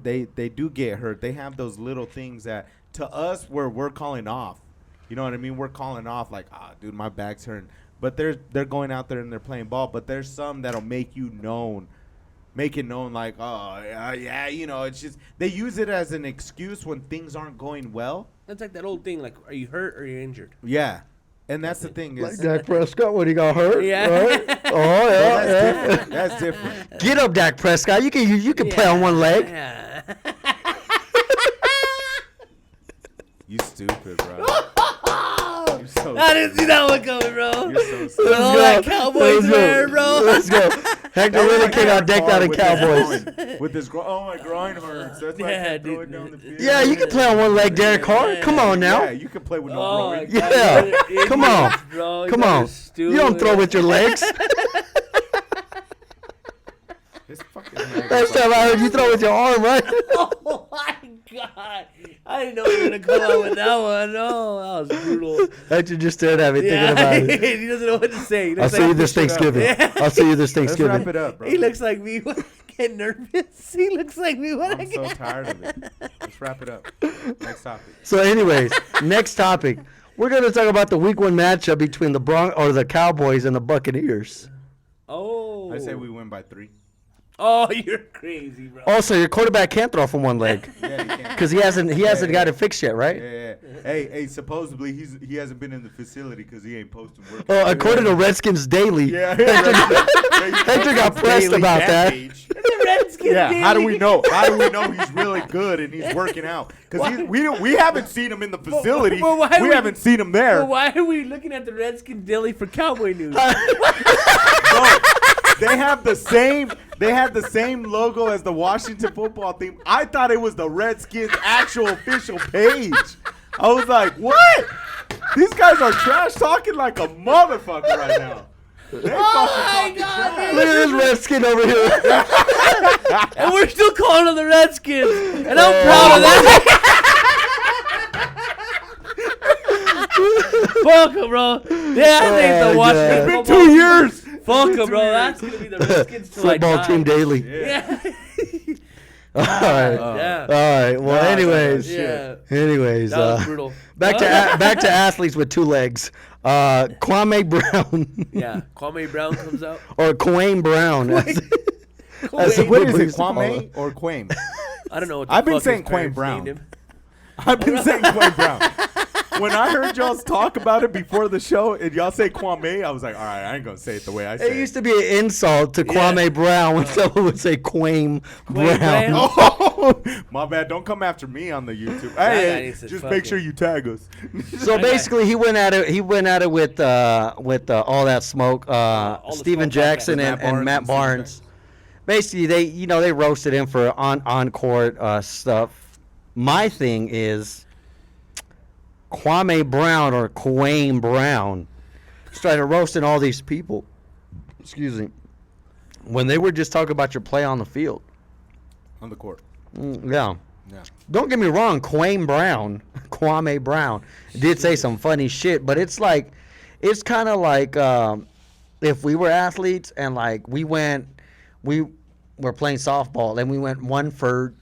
do get hurt. They have those little things that to us we're calling off. You know what I mean? We're calling off like, dude, my back's hurting. But they're going out there and they're playing ball. But there's some that'll make it known like, yeah, you know, it's just they use it as an excuse when things aren't going well. That's like that old thing, like, are you hurt or are you injured? Yeah. And that's the thing Like is Dak Prescott when he got hurt. Yeah. Right? Oh, well, yeah. that's yeah. different. That's different. Get up, Dak Prescott. You can play on one leg. Yeah. You stupid, bro. You're so I didn't see that one coming, bro. You're so With stupid. all that Cowboys wear, bro. Let's go. Hector really came out decked out in With Cowboys. his groin. With his groin. Oh, my groin hurts. That's why I Yeah, can't throw dude. it down the field. Yeah, you can play on one leg, Derek Carr. Come on now. Yeah, you can play with no Oh, my groin. God, Yeah. you're idiots, Come on. bro. You Come guys on. are stupid. You don't throw with your legs. This fucking man Last time I heard you throw with your arm, right? Oh, my God. I didn't know you were going to come out with that one. Oh, that was brutal. Hector just stared at me thinking about it. He doesn't know what to say. He I'll looks see you like, this Thanksgiving. Yeah. I'll see you this Let's wrap Thanksgiving. it up, bro. he looks like me when I get nervous. He looks like me when I I'm get so tired of it. Let's wrap it up. Next topic. So, anyways, next topic. We're gonna talk about the Week 1 matchup between the Cowboys and the Buccaneers. Oh. I say we win by 3. Oh, you're crazy, bro. Also, your quarterback can't throw from one leg Yeah, you can. because he hasn't got it fixed yet, right? Yeah. Hey, supposedly he hasn't been in the facility because he ain't posting work. According to Redskins Daily, Yeah. Hector got pressed about that. The Redskins Yeah, did how do it. we know? How do we know he's really good and he's working out? Because we haven't seen him in the facility. but why we would- haven't seen him there. Well, why are we looking at the Redskins Daily for Cowboy news? Bro, they have the same. They had the same logo as the Washington football team. I thought it was the Redskins' actual official page. I was like, what? These guys are trash talking like a motherfucker right now. They my fucking talking God, trash. Look at this Redskin over here. And we're still calling them the Redskins. And I'm proud of that. Fuck 'em, bro. Yeah, I think Oh, the God. Washington It's been football 2 years. Fuck 'em, bro. That's going to be the Redskins till I Football die. Team Daily. Yeah. All right. Yeah. All right. Well, Nah, anyways. Yeah. Anyways. That was brutal. Back to athletes with 2 legs. Kwame Brown. Yeah. Kwame Brown comes out. Or Kwame Brown. as What is people it, used to call Kwame or Quame? I don't know what the I've been fuck saying his parents Quame Brown. named him. I've been saying Quame Brown. When I heard y'all talk about it before the show and y'all say Kwame, I was like, all right, I ain't going to say it the way I say It used to be an insult to Kwame Brown when someone would say Kwame Brown. Brown. Oh, my bad. Don't come after me on the YouTube. guy Hey, needs to just fucking- make sure you tag us. So basically, he went at it. He went at it with all that smoke. the Steven smoke Jackson podcast. and Matt Steven Barnes. Basically, they roasted him for on court stuff. My thing is Kwame Brown or Kwame Brown started roasting all these people. Excuse me. When they were just talking about your play on the field. On the court. Yeah. Yeah. Don't get me wrong, Kwame Brown did say some funny shit, but it's kind of like if we were athletes and like we were playing softball and we went 1 for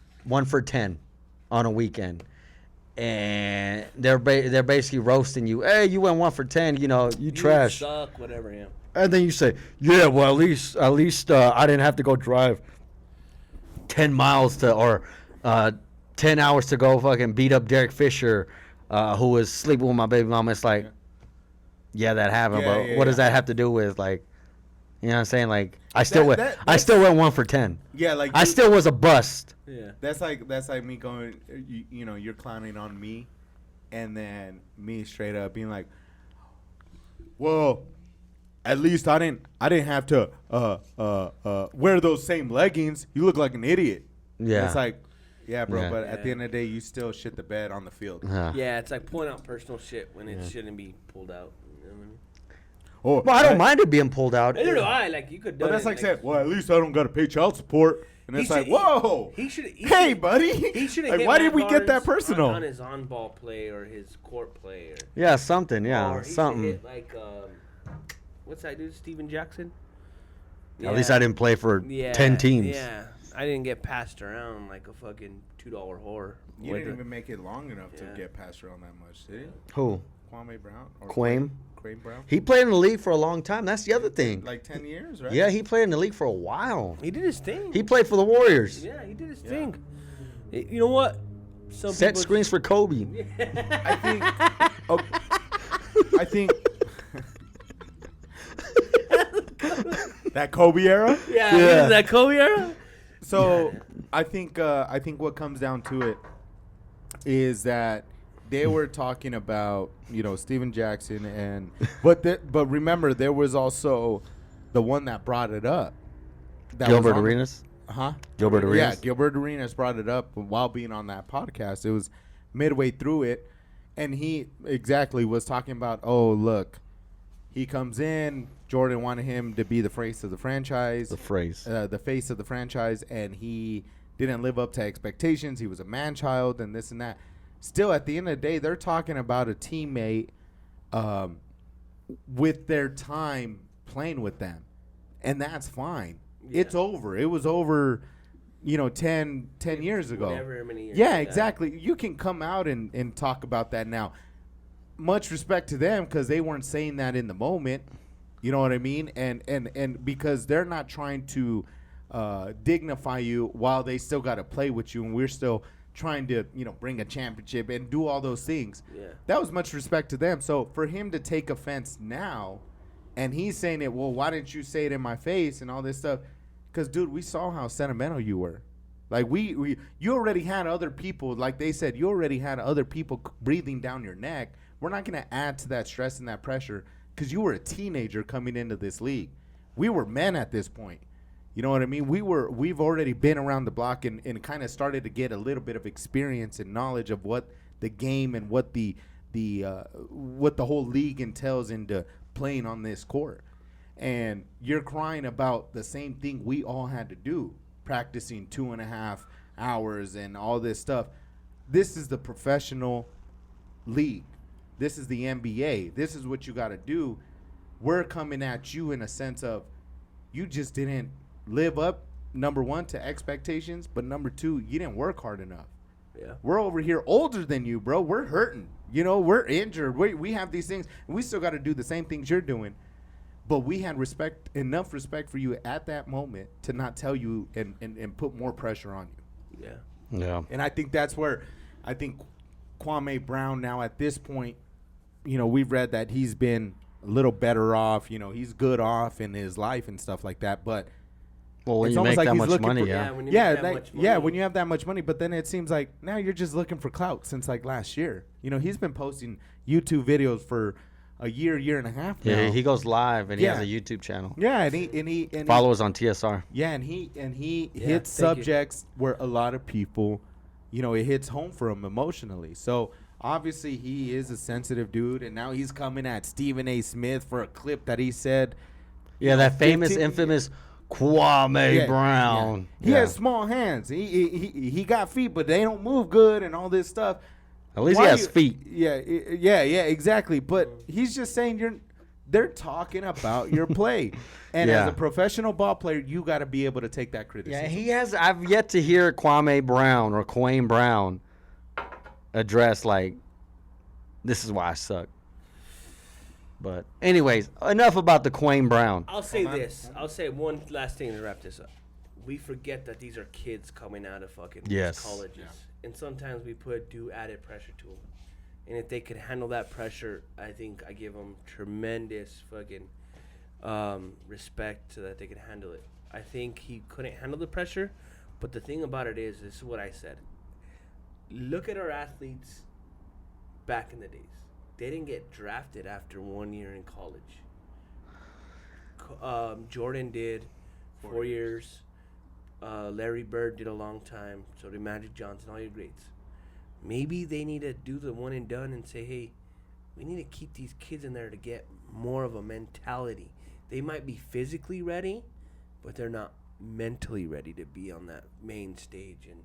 10 on a weekend, and they're basically roasting you. Hey, you went 1 for 10, you trash. You suck, whatever, yeah. And then you say, yeah, well, at least I didn't have to go drive 10 miles or 10 hours to go fucking beat up Derek Fisher, who was sleeping with my baby mama. It's like, yeah, that happened, Yeah, but yeah, what does yeah. that have to do with, like, you know what I'm saying? Like, I still That- I still went 1 for 10. Yeah, like I still was a bust. Yeah. That's like me going. You're clowning on me, and then me straight up being like, "Well, at least I didn't have to wear those same leggings. You look like an idiot." Yeah. It's like, yeah, bro. Yeah. But at the end of the day, you still shit the bed on the field. Yeah, it's like pulling out personal shit when it shouldn't be pulled out. You know what I mean? Oh, Well, I don't mind it being pulled out. Neither do I. Like, you could do But that's like saying, well, at least I don't got to pay child support. And He it's like, should- whoa. He should. Hey, buddy. He should have. Like, why did we get that personal? on his on-ball play or his court play? Or, Yeah, something. Yeah, or he should something. hit like what's that dude? Steven Jackson. Yeah. At least I didn't play for 10 teams. Yeah, I didn't get passed around like a fucking $2 whore. You With didn't a- even make it long enough to Yeah. get passed around that much, did you? Who? Kwame Brown? Or Kwame? Kwame Brown? He played in the league for a long time. That's the other thing. Like 10 years, right? Yeah, he played in the league for a while. He did his thing. He played for the Warriors. Yeah, he did his thing. You know what? Some Set people- screens for Kobe. I think. Oh, I think. That Kobe era? Yeah, Yeah. that Kobe era. So I think what comes down to it is that they were talking about Steven Jackson but remember there was also the one that brought it up. That was Gilbert on- Arenas. Huh? Gilbert Yeah, Arenas. Gilbert Arenas brought it up while being on that podcast. It was midway through it, and he exactly was talking about, oh, look, he comes in, Jordan wanted him to be the face of the franchise. The phrase. The face of the franchise, and he didn't live up to expectations. He was a man-child and this and that. Still, at the end of the day, they're talking about a teammate with their time playing with them, and that's fine. Yeah. It's over. It was over, 10 years ago. Whatever many years. Yeah, exactly. You can come out and talk about that now. Much respect to them because they weren't saying that in the moment. You know what I mean? And because they're not trying to dignify you while they still got to play with you, and we're still trying to bring a championship and do all those things. Yeah. That was much respect to them. So for him to take offense now, and he's saying it, well, why didn't you say it in my face and all this stuff? Because, dude, we saw how sentimental you were. Like, you already had other people, like they said, you already had other people breathing down your neck. We're not going to add to that stress and that pressure because you were a teenager coming into this league. We were men at this point. You know what I mean? We've already been around the block and kind of started to get a little bit of experience and knowledge of what the game and what the whole league entails into playing on this court. And you're crying about the same thing we all had to do, practicing 2.5 hours and all this stuff. This is the professional league. This is the NBA. This is what you got to do. We're coming at you in a sense of you just didn't live up, number one, to expectations, but number two, you didn't work hard enough. Yeah. We're over here older than you, bro. We're hurting. We're injured. We have these things. And we still got to do the same things you're doing. But we had enough respect for you at that moment to not tell you and put more pressure on you. Yeah. Yeah. And I think that's where I think Kwame Brown now at this point, we've read that he's been a little better off. He's good off in his life and stuff like that. But Well, when it's you almost make like that he's much looking money, for- yeah. when you Yeah, make that much money. when you have that much money, but then it seems like now you're just looking for clout since like last year. He's been posting YouTube videos for a year and a half now. Yeah, he goes live and he has Yeah. a YouTube channel. Yeah, and he Follow us on TSR. Yeah, and he Yeah, hits thank you. subjects where a lot of people, it hits home for him emotionally. So obviously he is a sensitive dude, and now he's coming at Stephen A. Smith for a clip that he said. Yeah, that famous, 15 infamous Kwame Yeah, Brown. He has small hands. He got feet, but they don't move good and all this stuff. At least Why he has you- feet. Yeah, exactly. But he's just saying they're talking about your play. And Yeah. as a professional ball player, you got to be able to take that criticism. Yeah, he has. I've yet to hear Kwame Brown or Kwame Brown address like, this is why I suck. But anyways, enough about the Kwame Brown. I'll say this. I'll say one last thing to wrap this up. We forget that these are kids coming out of fucking Yes. colleges. And sometimes we put added pressure to them. And if they could handle that pressure, I think I give them tremendous fucking respect so that they can handle it. I think he couldn't handle the pressure, but the thing about it is, this is what I said. Look at our athletes back in the days. They didn't get drafted after 1 year in college. Jordan did 4 years. Larry Bird did a long time. So did Magic Johnson, all your greats. Maybe they need to do the one and done and say, hey, we need to keep these kids in there to get more of a mentality. They might be physically ready, but they're not mentally ready to be on that main stage. And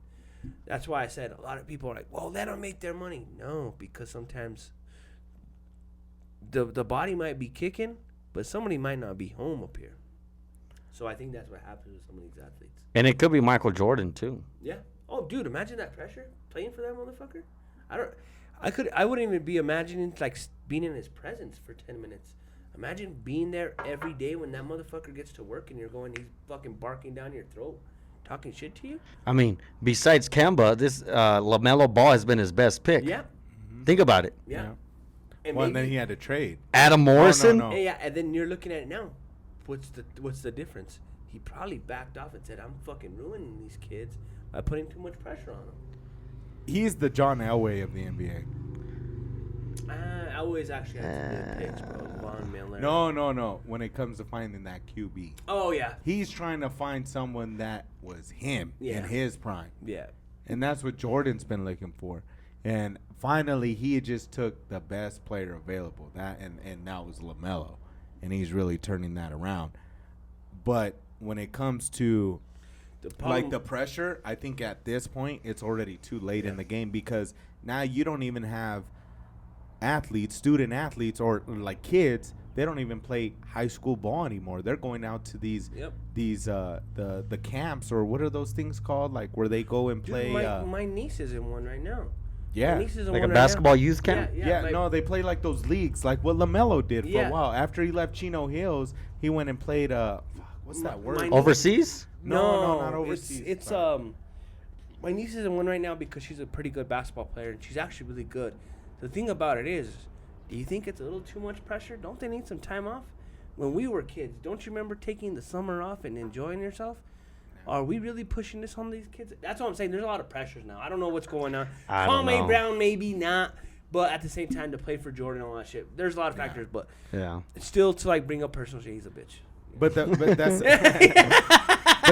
that's why I said a lot of people are like, well, let them make their money. No, because sometimes the body might be kicking, but somebody might not be home up here. So I think that's what happens with some of these athletes. And it could be Michael Jordan too. Yeah. Oh, dude, imagine that pressure playing for that motherfucker. I wouldn't even be imagining like being in his presence for 10 minutes. Imagine being there every day when that motherfucker gets to work and he's fucking barking down your throat, talking shit to you. I mean, besides Kemba, this LaMelo Ball has been his best pick. Yeah. Think about it. Yeah. Yeah. And Well, and maybe, then he had to trade. Adam Morrison. no. yeah, and then you're looking at it now. What's the difference? He probably backed off and said, "I'm fucking ruining these kids by putting too much pressure on them." He's the John Elway of the NBA. I always actually had some good picks, bro. Von Miller. No. When it comes to finding that QB, Oh yeah. he's trying to find someone that was him Yeah. in his prime. Yeah. And that's what Jordan's been looking for. And finally, he just took the best player available. And that was LaMelo. And he's really turning that around. But when it comes to the pressure, I think at this point, it's already too late in the game because now you don't even have student athletes or like kids. They don't even play high school ball anymore. They're going out to these the camps, or what are those things called? Like where they go and play. Dude, my niece is in one right now. Yeah. My niece is in Like a one right basketball now. youth camp? Yeah, like- no, they play like those leagues, like what LaMelo did for Yeah. a while. After he left Chino Hills, he went and played. What's that word? my niece- Overseas? No, not overseas. It's my niece is in one right now because she's a pretty good basketball player and she's actually really good. The thing about it is, do you think it's a little too much pressure? Don't they need some time off? When we were kids, don't you remember taking the summer off and enjoying yourself? Are we really pushing this on these kids? That's what I'm saying. There's a lot of pressures now. I don't know what's going on. I don't know. Kwame Brown, maybe not. But at the same time, to play for Jordan and all that shit, there's a lot of factors. But Yeah. still, to like bring up personal shit, he's a bitch. But that's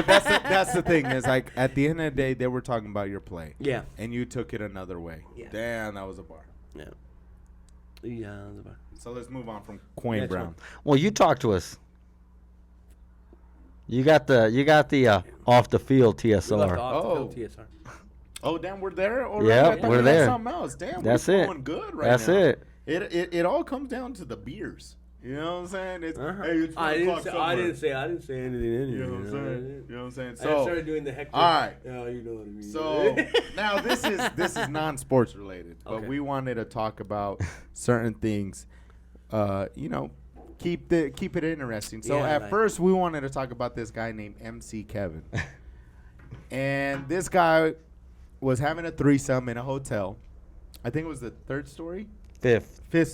that's the thing is like at the end of the day, they were talking about your play. Yeah. And you took it another way. Yeah. Damn, that was a bar. Yeah. Yeah. So let's move on from Quayne Next Brown. one. Well, you talk to us. You got the off the field We left TSR. off the Oh. field TSR. Oh, damn, we're there already? Yep, I thought we're we had there. Something else. Damn, That's we're it. going good right That's now. it. It all comes down to the beers. You know what I'm saying? It's, Uh-huh. hey, it's 1 I o'clock didn't somewhere. say anything in You here. know what I'm saying? You know what I'm saying? I So, started doing the Hector. all right. Yeah, you know what I mean. So now this is non-sports related, but Okay. we wanted to talk about certain things. Keep it interesting. So Yeah, at like- first we wanted to talk about this guy named MC Kevin, and this guy was having a threesome in a hotel. I think it was the third story. Fifth. Fifth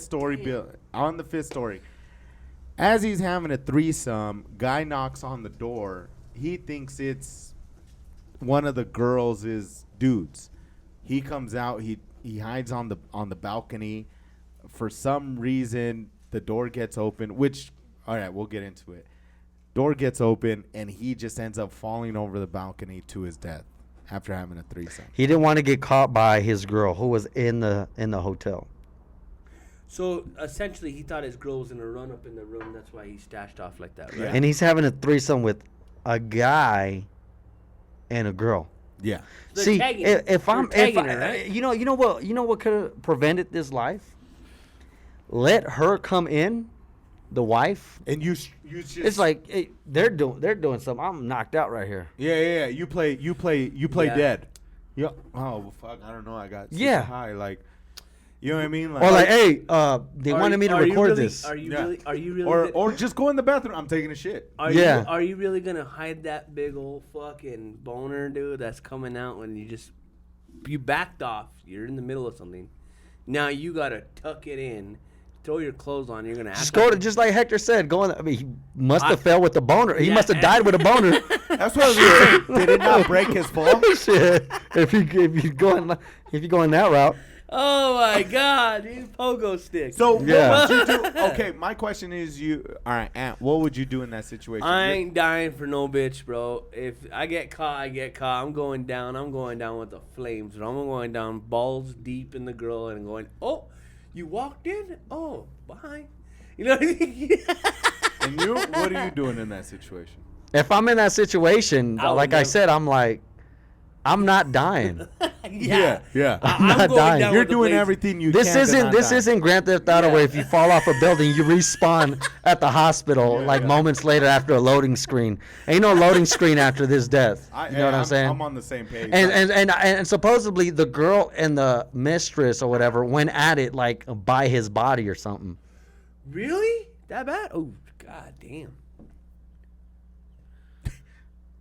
story build on the fifth story. As he's having a threesome, guy knocks on the door. He thinks it's one of the girls' dudes. He comes out. He hides on the balcony. For some reason, the door gets open. Which, all right, we'll get into it. Door gets open, and he just ends up falling over the balcony to his death after having a threesome. He didn't want to get caught by his girl who was in the hotel. So essentially, he thought his girl was in a run up in the room. That's why he stashed off like that, right? Yeah. And he's having a threesome with a guy and a girl. Yeah. They're See, tagging- if they're I'm, tagging her, right? you know what could have prevented this life? Let her come in, the wife. And you just It's like hey, they're doing something. I'm knocked out right here. Yeah. You play Yeah. dead. Yeah. Oh well, fuck. I don't know. I got super Yeah. high. Like, you know what I mean? Or like, hey, they Are wanted you- me to are you record really- this. Are you Yeah. really? Are you really? or just go in the bathroom. I'm taking a shit. Are Yeah. You, are you really gonna hide that big old fucking boner, dude? That's coming out when you backed off. You're in the middle of something. Now you gotta tuck it in, throw your clothes on. You're gonna act Just go like to just like Hector said. Go in. I mean, he must I- have fell with the boner. He Yeah. must have died with a boner. That's what I was gonna say. Did it not break his fall? Shit. If you going that route. Oh my god, dude, pogo stick. So Yeah. what would you do? Okay, my question is, all right, Ant, what would you do in that situation? I ain't dying for no bitch, bro. If I get caught, I get caught. I'm going down with the flames. Bro. I'm going down balls deep in the girl and going, oh, you walked in? Oh, bye. You know what I mean? And you, what are you doing in that situation? If I'm in that situation, I would like I never- said, I'm like, I'm not dying. Yeah. I'm not going dying. down You're with the doing blaze. everything you This can. to isn't not this die. isn't Grand Theft Auto where if you fall off a building you respawn at the hospital moments later after a loading screen. Ain't no loading screen after this death. You know what I'm saying? I'm on the same page. And supposedly the girl and the mistress or whatever went at it like by his body or something. Really? That bad? Oh, god damn.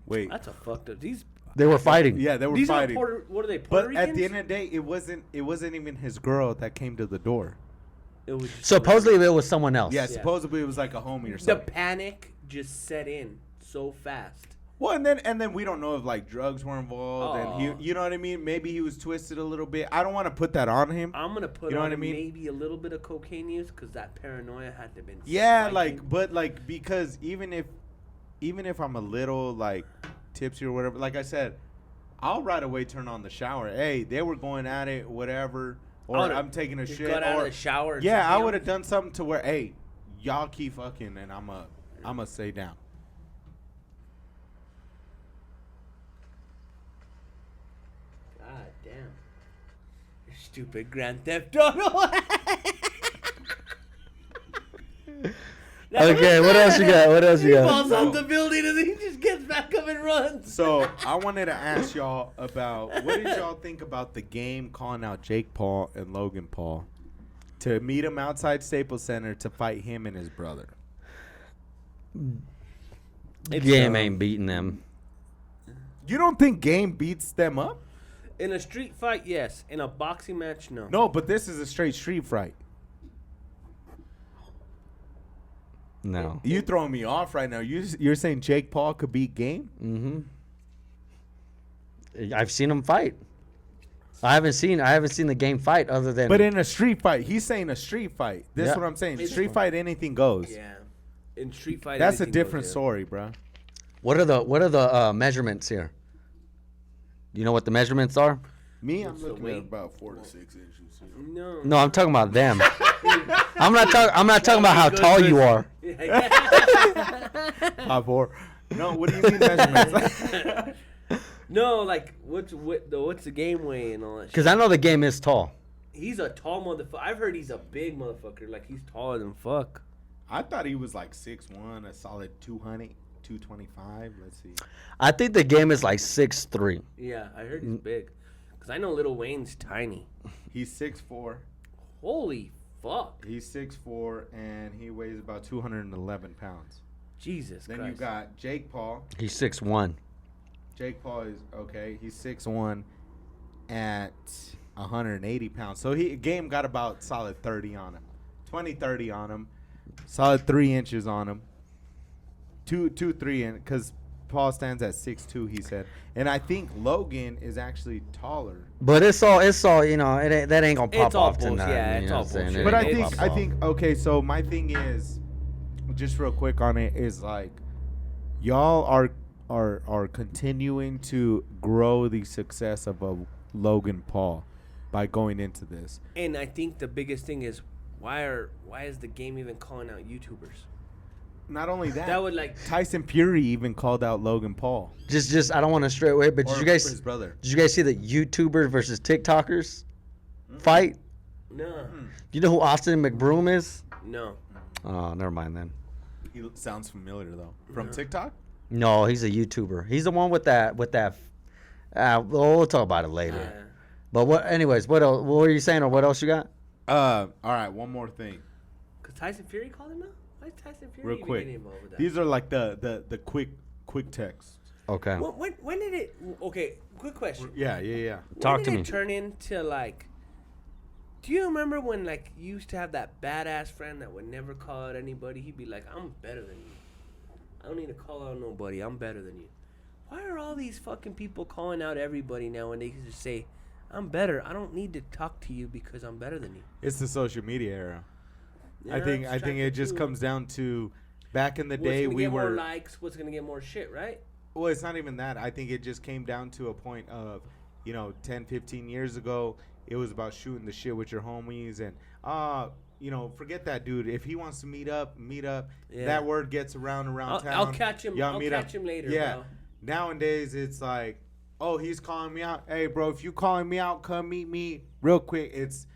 Wait. That's a fucked up. They were fighting. Yeah, they were These fighting. are what are they? Puerto But at the Ricans? end of the day, it wasn't even his girl that came to the door. It was just Supposedly it was someone else. Yeah, supposedly it was like a homie or the something. panic just set in so fast. Well, and then we don't know if like drugs were involved, and Oh. you know what I mean. Maybe he was twisted a little bit. I don't want to put that on him. I'm gonna put You know on what I mean? maybe a little bit of cocaine use because that paranoia had to have been. Yeah, spiking. because even if I'm a little like tipsy or whatever, like I said, I'll right away turn on the shower. Hey, they were going at it, whatever, or I'm taking a Just shit, got out or of the shower. and yeah, just, I you would know, have done something to where, hey, y'all keep fucking, and I'ma stay down. God damn. You stupid Grand Theft Auto. Okay, what else you got? What else you He got? falls off the building and then he just gets back up and runs. So I wanted to ask y'all about what did y'all think about the game calling out Jake Paul and Logan Paul to meet him outside Staples Center to fight him and his brother? Game ain't beating them. You don't think Game beats them up? In a street fight, yes. In a boxing match, no. No, but this is a straight street fight. No. You throwing me off right now. You're saying Jake Paul could beat Game? Mm-hmm. I've seen him fight. I haven't seen the game fight other than. But in a street fight, he's saying a street fight. This is Yeah. what I'm saying. It's- Street fight, anything goes. Yeah. In street fight, That's a anything different goes, yeah. story, bro. What are the measurements here? You know what the measurements are? Me, I'm What's the looking weight? at about 4 to 6 inches. No. No, I'm talking about them. I'm not talking about how tall you are. 5'4". No, what do you mean measurements? No, like what's the game weigh and all that shit. Because I know the game is tall. He's a tall motherfucker. I've heard he's a big motherfucker. Like he's taller than fuck. I thought he was like 6'1", a solid 200, 225. Let's see. I think the game is like 6'3". Yeah, I heard he's big. Cause I know Lil Wayne's tiny. He's 6'4". Holy fuck. He's 6'4", and he weighs about 211 pounds. Jesus Then Christ. you got Jake Paul. He's 6'1". Jake Paul is okay. He's 6'1" at 180 pounds. So Game got about solid 30 on him, 30 on him, solid 3 inches on him. 3 in because Paul stands at 6'2", he said, and I think Logan is actually taller. But it's all you know. That ain't gonna pop It's all off bullshit. tonight. Yeah, you it's know all what I'm saying? bullshit. It But ain't I gonna think pop off. okay. So my thing is, just real quick on it is like, y'all are continuing to grow the success of a Logan Paul by going into this. And I think the biggest thing is why is the game even calling out YouTubers? Not only that, That would like Tyson Fury even called out Logan Paul. Just I don't want to stray away, but Or did his brother. you guys see the YouTubers versus TikTokers fight? no, You know who Austin McBroom is? no. Oh, never mind then. He sounds familiar though. From TikTok? No, he's a YouTuber. He's the one with that. We'll talk about it later. Yeah. But what? Anyways, what else? What were you saying, or what else you got? All right, one more thing. Cause Tyson Fury called him out. Why is Tyson Fury Real even quick. getting involved with that? These are like the quick texts. Okay. When did it? Okay, quick question. Yeah. Talk when to did me. it turn into like? Do you remember when like you used to have that badass friend that would never call out anybody? He'd be like, "I'm better than you. I don't need to call out nobody. I'm better than you." Why are all these fucking people calling out everybody now and they can just say, "I'm better. I don't need to talk to you because I'm better than you." It's the social media era. Yeah, I think it's it just trying to- comes down to back in the What's day gonna we get more were. likes. What's gonna get more shit, right? Well, it's not even that. I think it just came down to a point of, 10, 15 years ago, it was about shooting the shit with your homies and, forget that dude. If he wants to meet up. Yeah. That word gets around I'll town. catch him. Y'all I'll meet catch up. him later. Yeah. Bro. Nowadays, it's like, oh, he's calling me out. Hey, bro, if you calling me out, come meet me real quick. It's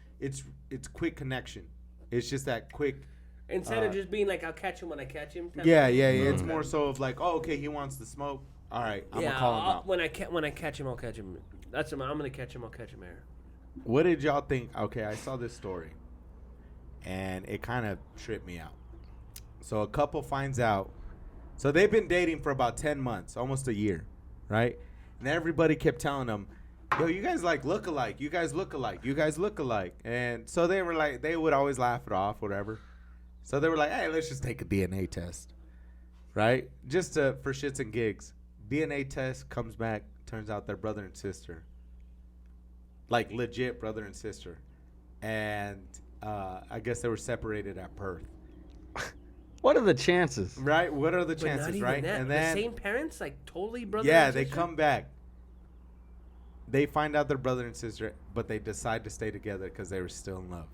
quick connection. It's just that quick. Instead of just being like, I'll catch him when I catch him. Yeah. It's more so of like, oh, okay, he wants the smoke. All right, I'm gonna call him out. When I catch him, I'll catch him. That's him. I'm gonna catch him. I'll catch him here. What did y'all think? Okay, I saw this story, and it kind of tripped me out. So a couple finds out. So they've been dating for about 10 months, almost a year, right? And everybody kept telling them, yo, you guys like look alike. You guys look alike. You guys look alike. And so they were like, they would always laugh it off, whatever. So they were like, hey, let's just take a DNA test, right? Just for shits and gigs. DNA test comes back, turns out they're brother and sister. Like legit brother and sister. And I guess they were separated at birth. What are the chances? Right? What are the But chances, not even right? that. And then the same parents, like totally brother. yeah, and they sister? come back. They find out they're brother and sister, but they decide to stay together because they were still in love.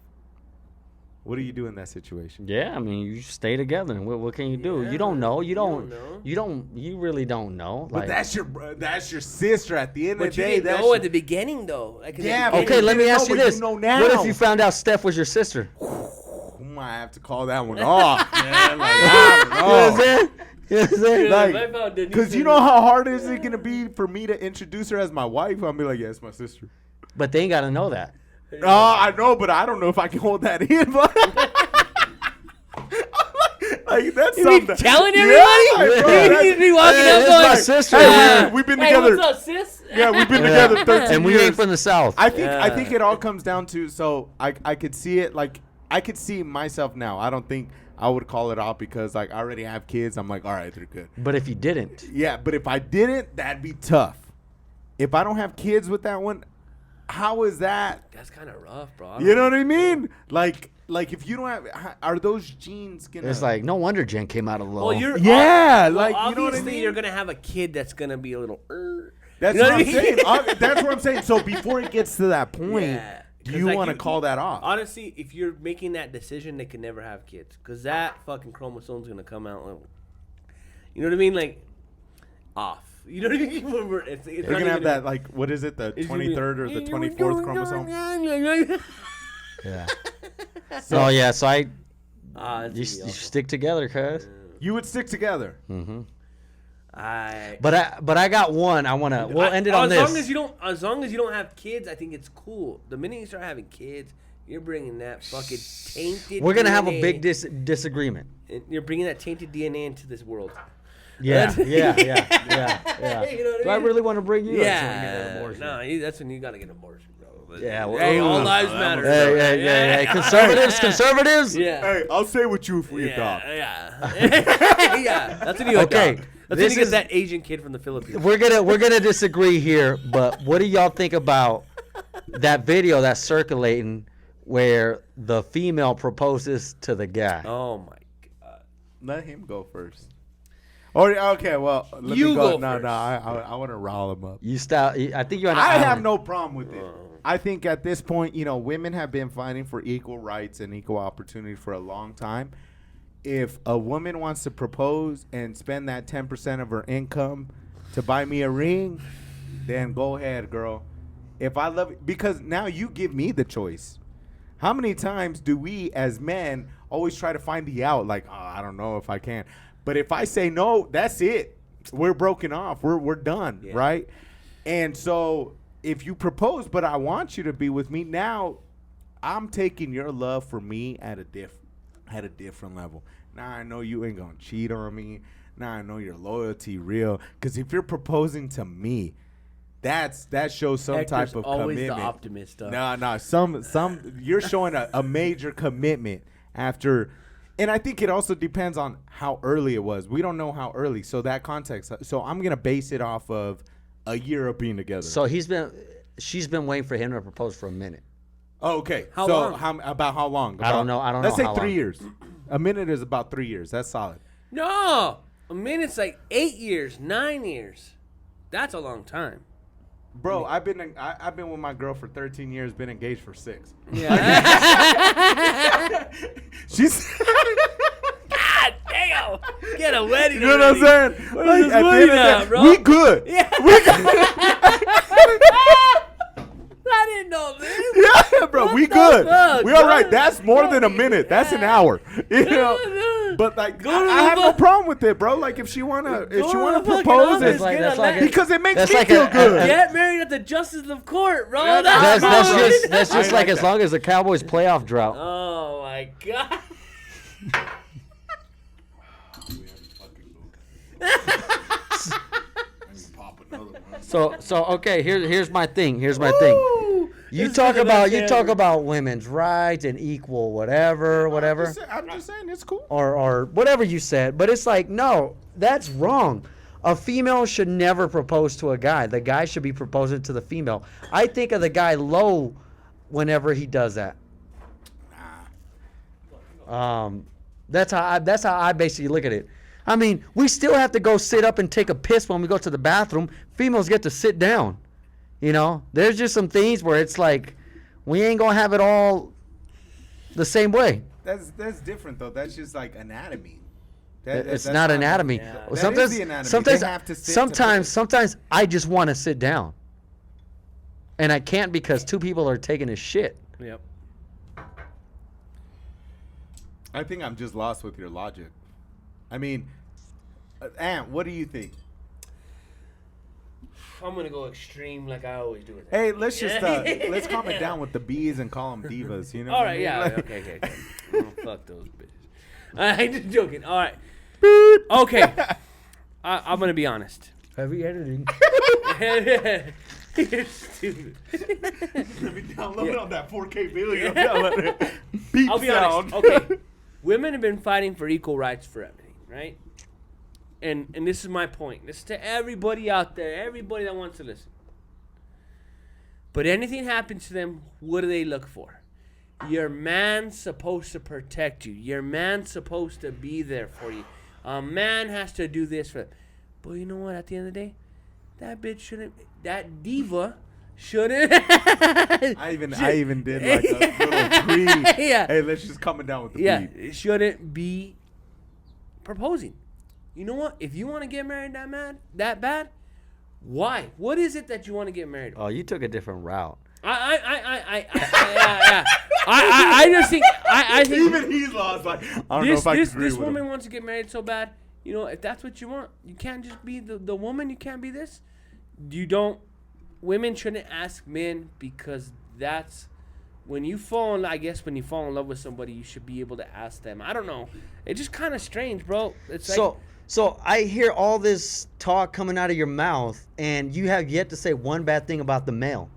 What do you do in that situation? Yeah, I mean, you stay together. What can you do? Yeah, You don't know. You don't don't. know. You really don't know. But that's your sister at the end But of the you day. didn't That's know your, at the beginning, though. Like, at the Yeah, beginning. okay, let me didn't ask know you what this. you know now. What if you found out Steph was your sister? I might have to call that one off, man. Like, You know what I'm saying? You know what I'm saying? Yeah, like, if I found Denise because you in- know how hard is it gonna be for me to introduce her as my wife? I'll be like, yeah, it's my sister. But they ain't got to know that. I know, but I don't know if I can hold that in. But like that's You be something. telling Yeah, everybody? bro, You be walking Hey, up it's going, my sister, Hey, man. we've been hey, together. what's up, sis? Yeah, we've been Yeah. together 13 And we years. ain't from the South. I think Yeah. it all comes down to, so I could see it, like I could see myself now. I don't think I would call it off because like I already have kids. I'm like, all right, they're good. But if you didn't, Yeah, but if I didn't, that'd be tough. If I don't have kids with that one, how is that? That's kind of rough, bro. You know what I mean? Like if you don't have, are those genes gonna? it's like, no wonder Jen came out of low. Well, you're Yeah, well, like, you know what I obviously mean? you're gonna have a kid that's gonna be a little. That's You know what I'm I mean? saying. That's what I'm saying. So before it gets to that point, Yeah. do 'Cause, you like, want to call that off? Honestly, if you're making that decision, they can never have kids because that fucking chromosome's gonna come out. Like, you know what I mean? Like off. You know what I mean? It's They're not gonna have even- that, like, what is it, the it's gonna be- 23rd or the 24th chromosome? Yeah. So yeah, so it's you gonna be awful. stick together, cuz. You would stick together. Mm-hmm. I. But I got one. I wanna. We'll end it on this. As long as you don't have kids, I think it's cool. The minute you start having kids, you're bringing that fucking tainted. We're gonna have a DNA big disagreement. and you're bringing that tainted DNA into this world. Yeah, That's- yeah. You know what Do I I mean? really want to bring you? Yeah, no, that's when you gotta get an abortion, bro. But, Yeah, well, hey, all ooh. lives matter. Hey, bro. hey, Yeah. hey, conservatives. Yeah. Hey, I'll stay with you for your dog. Yeah. Yeah. That's when you Okay, adopt. That's when this you get is- that Asian kid from the Philippines. We're gonna disagree here, but what do y'all think about that video that's circulating where the female proposes to the guy? Oh my god. Let him go first. Oh, okay. Well, let You me go. go No, first. no. I want to rile him up. You style. I think you're on. I an have island. no problem with it. I think at this point, women have been fighting for equal rights and equal opportunity for a long time. If a woman wants to propose and spend that 10% of her income to buy me a ring, then go ahead, girl. If I love it, because now you give me the choice. How many times do we as men always try to find the out? Like, oh, I don't know if I can. But if I say no, that's it. We're broken off. We're done, Yeah. right? And so if you propose, but I want you to be with me, now I'm taking your love for me at a different level. Now I know you ain't gonna cheat on me. Now I know your loyalty real. Because if you're proposing to me, that shows some Hector's type of always commitment. the optimist. No, some you're showing a major commitment after, and I think it also depends on how early it was. We don't know how early, so that context. So I'm gonna base it off of a year of being together. So she's been waiting for him to propose for a minute. Oh, okay. How so long? About how long? I don't know. Let's know say how 3 long. years. A minute is about 3 years. That's solid. No, a minute's like 8 years, 9 years. That's a long time. Bro, I've been with my girl for 13 years. Been engaged for 6. Yeah. She's. God damn! Get a wedding. You know what I'm already. saying? Where's Like, this at the wedding end of the at, day, bro? we good. Yeah. We good. good. fuck, We all bro? right. That's more than a minute. That's an hour. You know. No. But like, Go to I the have no problem with it, bro. Like, if she wanna to the fucking propose office, it, get a letter. because it makes That's me like feel a- good. Get married at the justice of court, bro. Yeah, That's That's fine. just I like like as that. long as the Cowboys playoff drought. Oh my god. So okay, here's my thing. Here's my thing. Woo! You This talk is the about best you talk ever. about women's rights and equal whatever. I'm just saying it's cool. or whatever you said, but it's like, no, that's wrong. A female should never propose to a guy. The guy should be proposing to the female. I think of the guy low whenever he does that. That's how I basically look at it. I mean, we still have to go sit up and take a piss when we go to the bathroom. Females get to sit down. You know, there's just some things where it's like, we ain't gonna have it all the same way. That's different though. That's just like anatomy. It's not anatomy. Yeah. That Sometimes, is the anatomy. sometimes, They have to sit to sometimes I just want to sit down, and I can't because two people are taking a shit. Yep. I think I'm just lost with your logic. I mean, Ant, what do you think? I'm gonna go extreme like I always do. With it. Hey, let's just Yeah. let's calm it down with the bees and call them divas. You know. All what I right, mean? yeah, Like- okay. Oh, fuck those bitches. I'm just joking. All right. Okay. I'm gonna be honest. Heavy editing. You're stupid. Let me download it on that 4K video. Beep I'll be sound. honest. Okay. Women have been fighting for equal rights for everything, right? And this is my point. This is to everybody out there, everybody that wants to listen. But anything happens to them, what do they look for? Your man's supposed to protect you. Your man's supposed to be there for you. A man has to do this for them. But you know what? At the end of the day, that bitch shouldn't. That diva shouldn't. I even did like a little tweet. Yeah. Hey, let's just coming down with the Yeah, beat. it shouldn't be proposing. You know what? If you want to get married that bad, why? What is it that you want to get married? Oh, you took a different route. I just think I think Even he's lost. Like, I don't know if I can agree this with woman him. wants to get married so bad. You know, if that's what you want, you can't just be the woman. You can't be this. You don't. Women shouldn't ask men because that's when you fall in. I guess when you fall in love with somebody, you should be able to ask them. I don't know. It's just kind of strange, bro. It's like So I hear all this talk coming out of your mouth, and you have yet to say one bad thing about the male.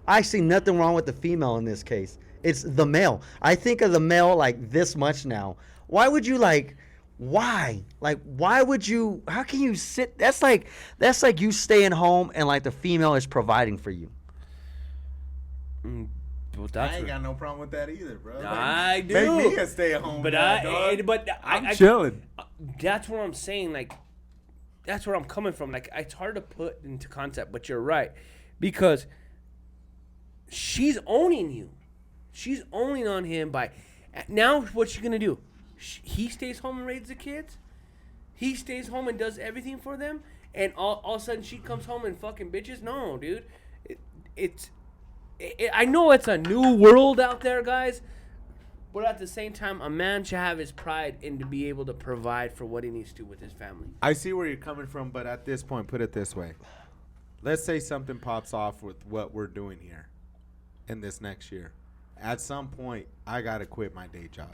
I see nothing wrong with the female in this case. It's the male. I think of the male like this much now. Why would you why? Like, why would you, how can you sit, that's like you staying home and like the female is providing for you. well, I ain't got no problem with that either, bro. I do. Make me a stay-at-home But dad, dog. I'm chilling. That's what I'm saying. Like, that's where I'm coming from. Like, it's hard to put into concept, but you're right, because she's owning you. She's owning on him by now. What's she gonna do? He stays home and raises the kids. He stays home and does everything for them, and all of a sudden she comes home and fucking bitches. No, dude. I know it's a new world out there, guys. But at the same time, a man should have his pride and to be able to provide for what he needs to with his family. I see where you're coming from, but at this point, put it this way. Let's say something pops off with what we're doing here in this next year. At some point, I got to quit my day job,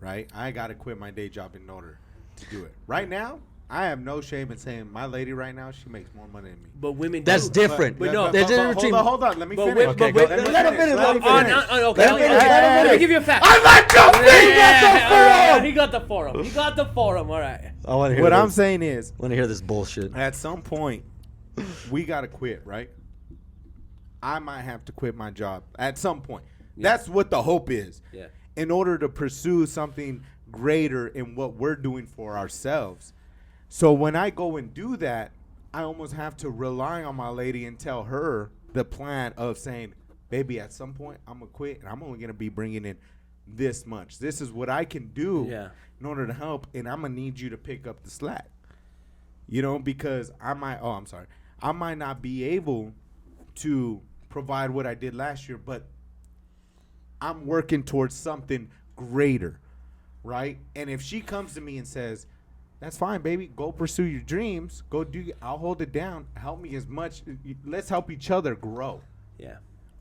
right? I got to quit my day job in order to do it. Right now, I have no shame in saying my lady right now, she makes more money than me. But women That's do. different. But no, There's a difference between- Hold on. Let me But finish. wait, but wait, Let me let him finish. finish, let him Okay, finish. let me give you a fact. I'm not joking! He got the forum. He got the forum. All right. I want to hear What this. I'm saying is, want to hear this bullshit. at some point, we got to quit, right? I might have to quit my job at some point. That's what the hope is. Yeah. In order to pursue something greater in what we're doing for ourselves. So when I go and do that, I almost have to rely on my lady and tell her the plan of saying, baby, at some point I'm going to quit and I'm only going to be bringing in this much. This is what I can do in order to help, and I'm going to need you to pick up the slack. You know, because I might not be able to provide what I did last year, but I'm working towards something greater, right? And if she comes to me and says, that's fine, baby, go pursue your dreams, I'll hold it down, help me as much, let's help each other grow. Yeah.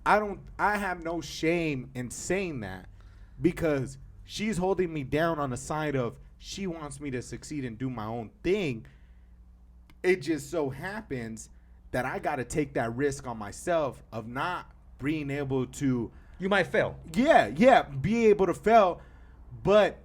I have no shame in saying that, because she's holding me down on the side of she wants me to succeed and do my own thing. It just so happens that I got to take that risk on myself of not being able to. You might fail. Yeah, be able to fail, but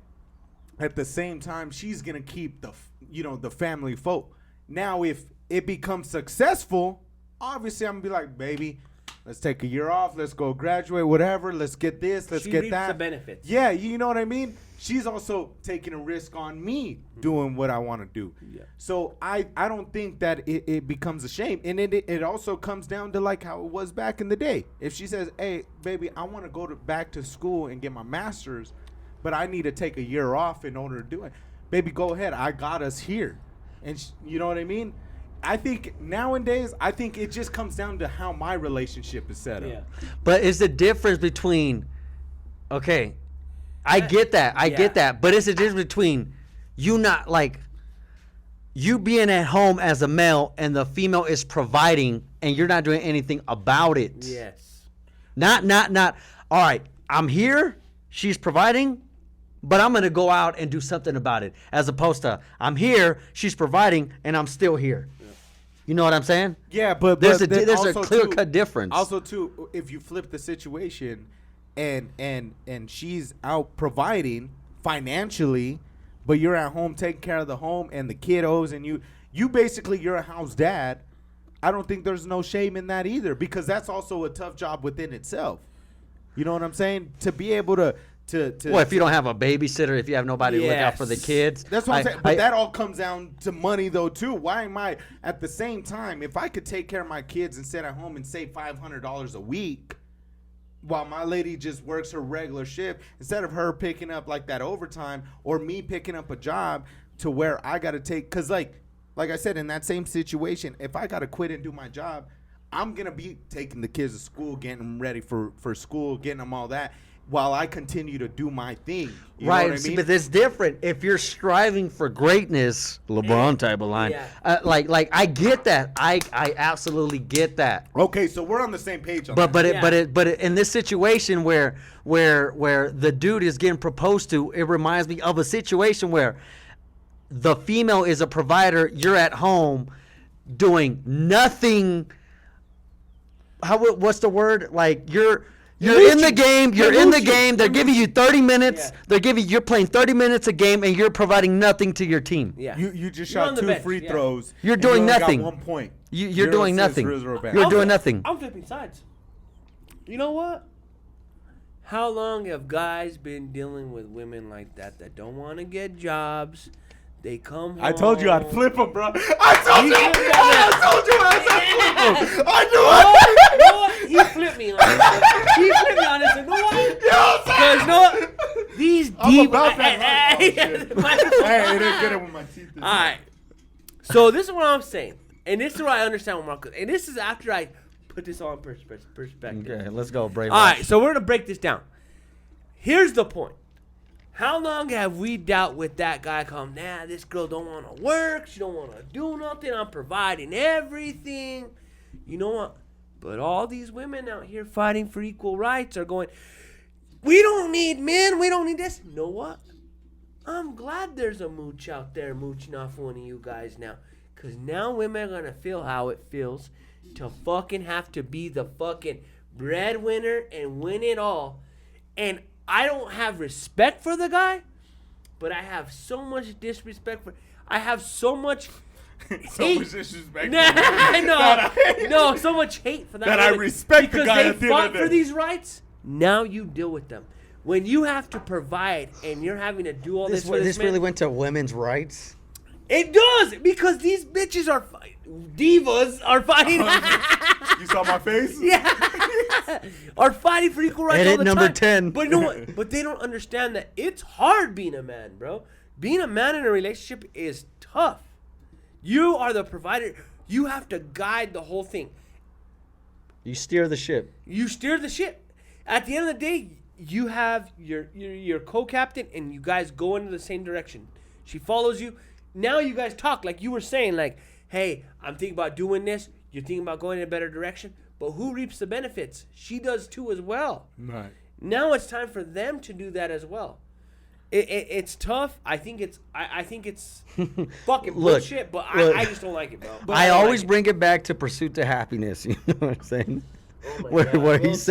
at the same time, she's gonna keep the family folk. Now, if it becomes successful, obviously I'm gonna be like, baby, let's take a year off, let's go graduate, whatever, let's get this, let's She get reaps that. the benefits. Yeah, you know what I mean? She's also taking a risk on me doing what I want to do. Yeah. So I don't think that it becomes a shame. And it also comes down to like how it was back in the day. If she says, hey, baby, I want to go back to school and get my master's, but I need to take a year off in order to do it. Baby, go ahead. I got us here. And you know what I mean? I think nowadays, it just comes down to how my relationship is set up. Yeah. But is the difference between, okay, I get that. I get that. But it's the difference between you not like you being at home as a male and the female is providing and you're not doing anything about it. Yes. Not. All right, I'm here. She's providing, but I'm going to go out and do something about it. As opposed to I'm here, she's providing, and I'm still here. Yeah. You know what I'm saying? Yeah, but there's then a also clear-cut difference. Also, too, if you flip the situation and she's out providing financially, but you're at home taking care of the home and the kiddos, and you basically you're a house dad. I don't think there's no shame in that either, because that's also a tough job within itself. You know what I'm saying? To be able to well, if you don't have a babysitter, if you have nobody to look out for the kids. That's what I'm saying. But that all comes down to money, though, too. Why am I, at the same time, if I could take care of my kids and sit at home and save $500 a week while my lady just works her regular shift, instead of her picking up like that overtime or me picking up a job to where I got to take, because like I said, in that same situation, if I got to quit and do my job, I'm going to be taking the kids to school, getting them ready for school, getting them all that, while I continue to do my thing. You right, know what I mean? But it's different. If you're striving for greatness, LeBron type of line, like I get that. I absolutely get that. Okay, so we're on the same page on that. But in this situation where the dude is getting proposed to, it reminds me of a situation where the female is a provider. You're at home doing nothing. What's the word? Like you're in the game. You're in the game. They're giving you 30 minutes. Yeah. You're playing 30 minutes a game, and you're providing nothing to your team. Yeah. You just You're shot on the 2 bench, free yeah. throws. You're and doing you only nothing. Got 1 point. You're doing nothing. You're doing nothing. I'm flipping sides. You know what? How long have guys been dealing with women like that don't want to get jobs? They come home. I told you I'd flip him, bro. I told you I'd flip him. I knew it. You know what? He flipped me on it. He flipped me on it. So, you know what? Because you know what? These I'm deep. about that. Hey, it ain't good with my teeth. All right. So this is what I'm saying, and this is where I understand what Marco. And this is after I put this all in perspective. Okay, let's go, Brave. All right, so we're gonna break this down. Here's the point. How long have we dealt with that guy come, nah, this girl don't want to work, she don't want to do nothing, I'm providing everything. You know what? But all these women out here fighting for equal rights are going, we don't need men, we don't need this. You know what? I'm glad there's a mooch out there mooching off one of you guys now. Because now women are going to feel how it feels to fucking have to be the fucking breadwinner and win it all. And I don't have respect for the guy, but I have so much disrespect for. I have so much. So hate. much disrespect. No, so much hate for that. That I respect the because guy they at the fought end of the for day. these rights. Now you deal with them. When you have to provide and you're having to do all this for this man, really went to women's rights. it does because these bitches are divas are fighting. You saw my face? Yeah. Are fighting for equal rights Edit all the number time. 10. But you know what? But they don't understand that it's hard being a man, bro. Being a man in a relationship is tough. You are the provider. You have to guide the whole thing. You steer the ship. You steer the ship. At the end of the day, you have your co-captain, and you guys go into the same direction. She follows you. Now you guys talk like you were saying, like, hey, I'm thinking about doing this. You're thinking about going in a better direction. But who reaps the benefits? She does too as well. Right. Now it's time for them to do that as well. It's tough. I think it's fucking bullshit, but I just don't like it, bro. But I always like bring it back to Pursuit to Happiness. You know what I'm saying? Oh my where God. where he's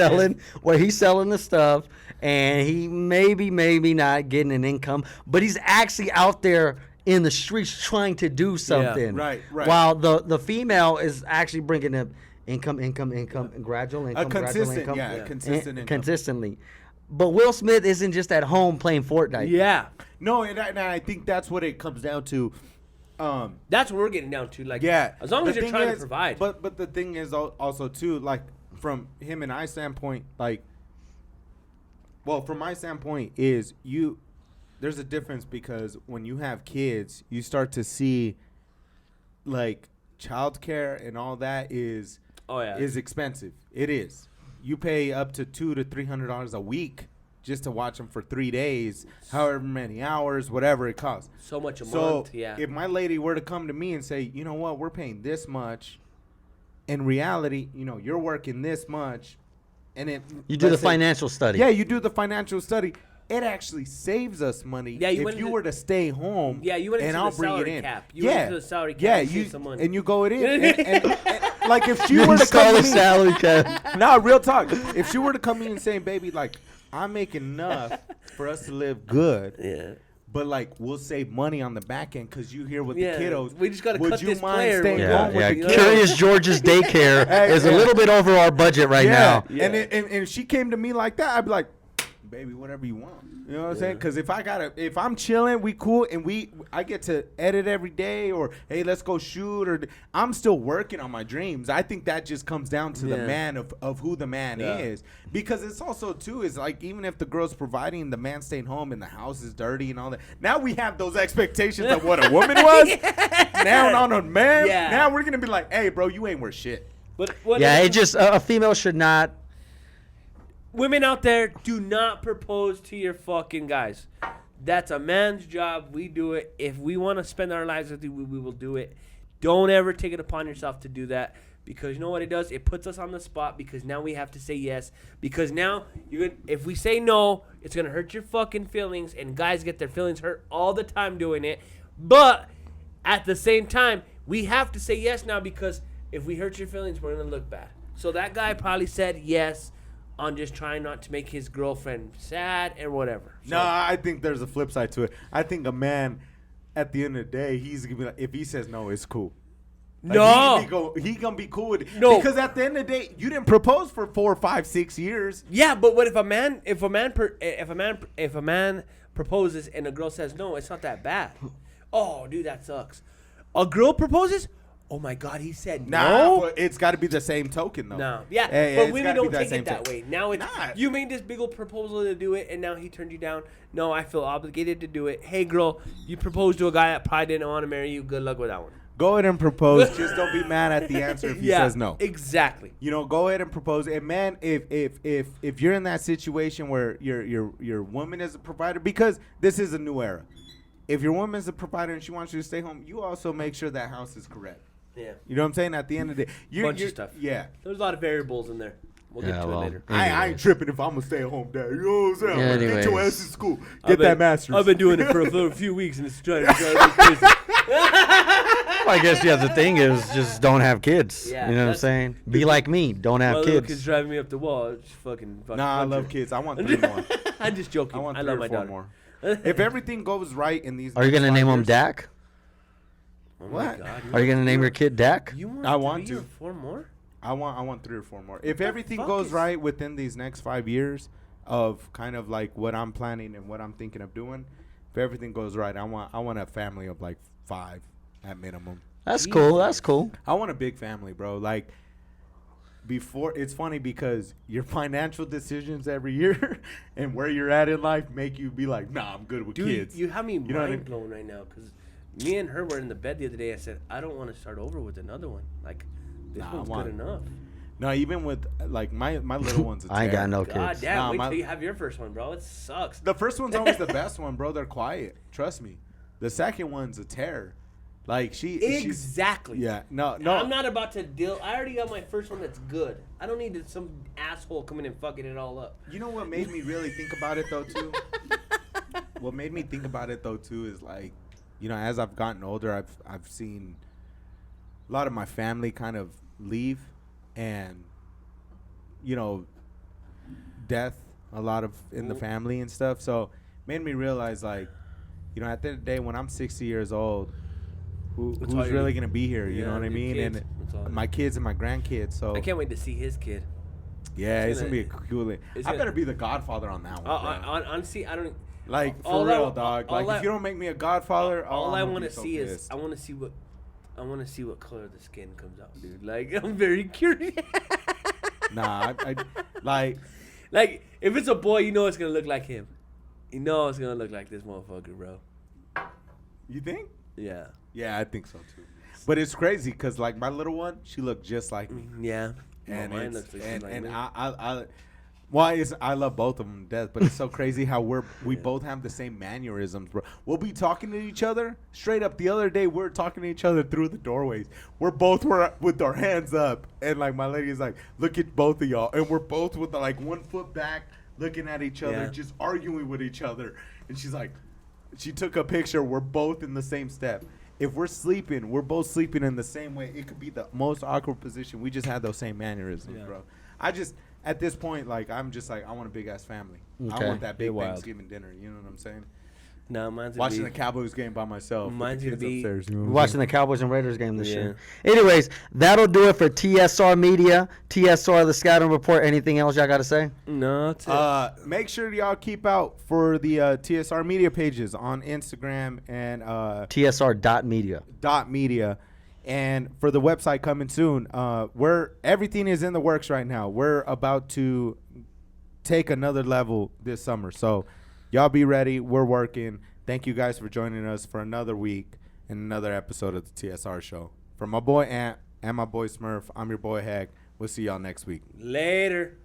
selling the stuff, and he maybe not getting an income, but he's actually out there in the streets trying to do something. Right. While the female is actually bringing him income, and gradual income, consistent, gradual income, consistent income. consistently. But Will Smith isn't just at home playing Fortnite. Yeah. No, and I think that's what it comes down to. That's what we're getting down to. Like, Yeah. as long The as you're thing trying to is- provide. But the thing is also too, like from him and I standpoint, like, well, from my standpoint is there's a difference because when you have kids, you start to see like childcare and all that is expensive. It is. You pay up to $200 to $300 a week just to watch them for 3 days, however many hours, whatever it costs. So much a So month, yeah. if my lady were to come to me and say, you know what, we're paying this much, in reality, you're working this much, and You do the financial study. Yeah, you do the financial study. It actually saves us money Yeah, if you were to stay home. Yeah, you went and into I'll the bring salary it in. cap. You went into the salary cap Yeah, and saved some money. and you go it in. and like if she You were to install come a to me, salary cap. no, real talk. If she were to come in and say, baby, like, I'm making enough for us to live good, Yeah. but like we'll save money on the back end because you here with Yeah, the kiddos. we just gotta Would cut you this mind player staying with home Yeah, with yeah. the kiddos? Curious George's daycare Hey, is a yeah. little bit over our budget right now. Yeah. And if she came to me like that, I'd be like, baby, whatever you want. You know what I'm saying? Because if I'm chilling, we cool, and I get to edit every day, or hey, let's go shoot, or I'm still working on my dreams. I think that just comes down to the man of who the man is, because it's also too is like even if the girl's providing, the man staying home and the house is dirty and all that. Now we have those expectations of what a woman was. Now on a man. Yeah. Now we're gonna be like, hey, bro, you ain't worth shit. But what Yeah, it just a female should not. women out there, do not propose to your fucking guys. That's a man's job. We do it. If we want to spend our lives with you, we will do it. Don't ever take it upon yourself to do that, because you know what it does? It puts us on the spot, because now we have to say yes. Because now if we say no, it's gonna hurt your fucking feelings, and guys get their feelings hurt all the time doing it. But at the same time, we have to say yes now, because if we hurt your feelings, we're gonna look bad. So that guy probably said yes on just trying not to make his girlfriend sad and whatever. So, No, I think there's a flip side to it. I think a man, at the end of the day, he's gonna be like, if he says no, it's cool. Like, no. he gonna be cool with it. No. Because at the end of the day, you didn't propose for 4, 5, 6 years. Yeah, but what if a man proposes and a girl says no? It's not that bad. Oh, dude, that sucks. A girl proposes? Oh my God, he said no. But it's got to be the same token though. No, yeah, Hey, but it's women gotta be don't take same it that token. way. Now it's Nah. you made this big old proposal to do it, and now he turned you down. No, I feel obligated to do it. Hey, girl, you proposed to a guy that probably didn't want to marry you. Good luck with that one. Go ahead and propose. Just don't be mad at the answer if he says no. Exactly. Go ahead and propose. And man, if you're in that situation where your woman is a provider, because this is a new era. If your woman is a provider and she wants you to stay home, you also make sure that house is correct. Yeah. You know what I'm saying? At the end of the day, Bunch of stuff. Yeah. There's a lot of variables in there. We'll get Yeah, to well, it later. I ain't tripping if I'm gonna stay at home, dad. You know what I'm saying? Yeah, Get your anyways. ass in school. Get that master's. I've been doing it for a few weeks, and it's trying to drive me crazy. Well, I guess the thing is just don't have kids. Yeah, you know what I'm that's- saying? Be like me. Don't My have little kid's kids. driving me up the wall. It's fucking Nah, I punch love her. kids. I want 3 more. I'm just joking. I want 3 love or my 4 daughter. more. If everything goes right in these, Are you next gonna 5 name him years- Dak? Oh What? my God, Are you gonna name your kid Dak? You want I want 3 to. or 4 more? I want 3 or 4 more. If the everything fuck goes is- right within these next 5 years of kind of like what I'm planning and what I'm thinking of doing, if everything goes right, I want a family of like 5 at minimum. That's cool. That's cool. I want a big family, bro. Like it's funny because your financial decisions every year and where you're at in life make you be like, nah, I'm good with Dude, kids. you have me know what I mean? mind blown right now, because me and her were in the bed the other day. I said, I don't want to start over with another one. Like, this Nah, I one's want- good enough. No, even with like my little one's a I ain't got terror. no God kids. damn, Nah, wait my- till you have your first one, bro. It sucks. The first one's always the best one, bro. They're quiet. Trust me. The second one's a terror. Like she's Exactly. yeah. No. I'm not about to deal. I already got my first one that's good. I don't need some asshole coming and fucking it all up. You know what made me really think about it though too? What made me think about it though too is like, you know, as I've gotten older, I've seen a lot of my family kind of leave, and you know, death a lot of in the family and stuff. So made me realize like, you know, at the end of the day, when I'm 60 years old, That's all who's you really need. gonna be here? You Yeah, know what I your mean? kids. And That's all. my kids and my grandkids. So I can't wait to see his kid. yeah, It's it's gonna be a gonna- cool. it's I gonna- better be the godfather on that one. bro. Honestly, I don't. Like for all I- real, dog. all Like I- if you don't make me a godfather, All I want want to see is I want to see what color the skin comes out, dude. Like I'm very curious. nah. I like Like if it's a boy, you know it's gonna look like him. You know it's gonna look like this motherfucker, bro. you think? Yeah. Yeah, I think so too. But it's crazy because like my little one, she looked just like me, Yeah. and Mine it's, looks like and, like and me. I love both of them to death, but it's so crazy how we both have the same mannerisms, bro. We'll be talking to each other straight up. The other day we're talking to each other through the doorways. We're both with our hands up, and like my lady is like, "Look at both of y'all," and we're both with like 1 foot back, looking at each other, Yeah. just arguing with each other. And she's like, she took a picture. We're both in the same step. If we're sleeping, we're both sleeping in the same way. It could be the most awkward position. We just had those same mannerisms, Yeah. bro. At this point, like, I'm just like, I want a big ass family. Okay. I want that big Be wild. Thanksgiving dinner. You know what I'm saying? No, mine's gonna Watching be, the Cowboys game by myself. Mine's with the gonna kids be- upstairs. You know what I'm Watching saying? the Cowboys and Raiders game this year. Anyways, that'll do it for TSR Media, TSR the Scouting Report. Anything else y'all got to say? No, that's it. Make sure y'all keep out for the TSR media pages on Instagram and TSR.media. .media, and for the website coming soon. Everything is in the works right now. We're about to take another level this summer, so y'all be ready. We're working. Thank you guys for joining us for another week and another episode of the TSR show. From my boy Ant and my boy Smurf, I'm your boy Heck. We'll see y'all next week. Later.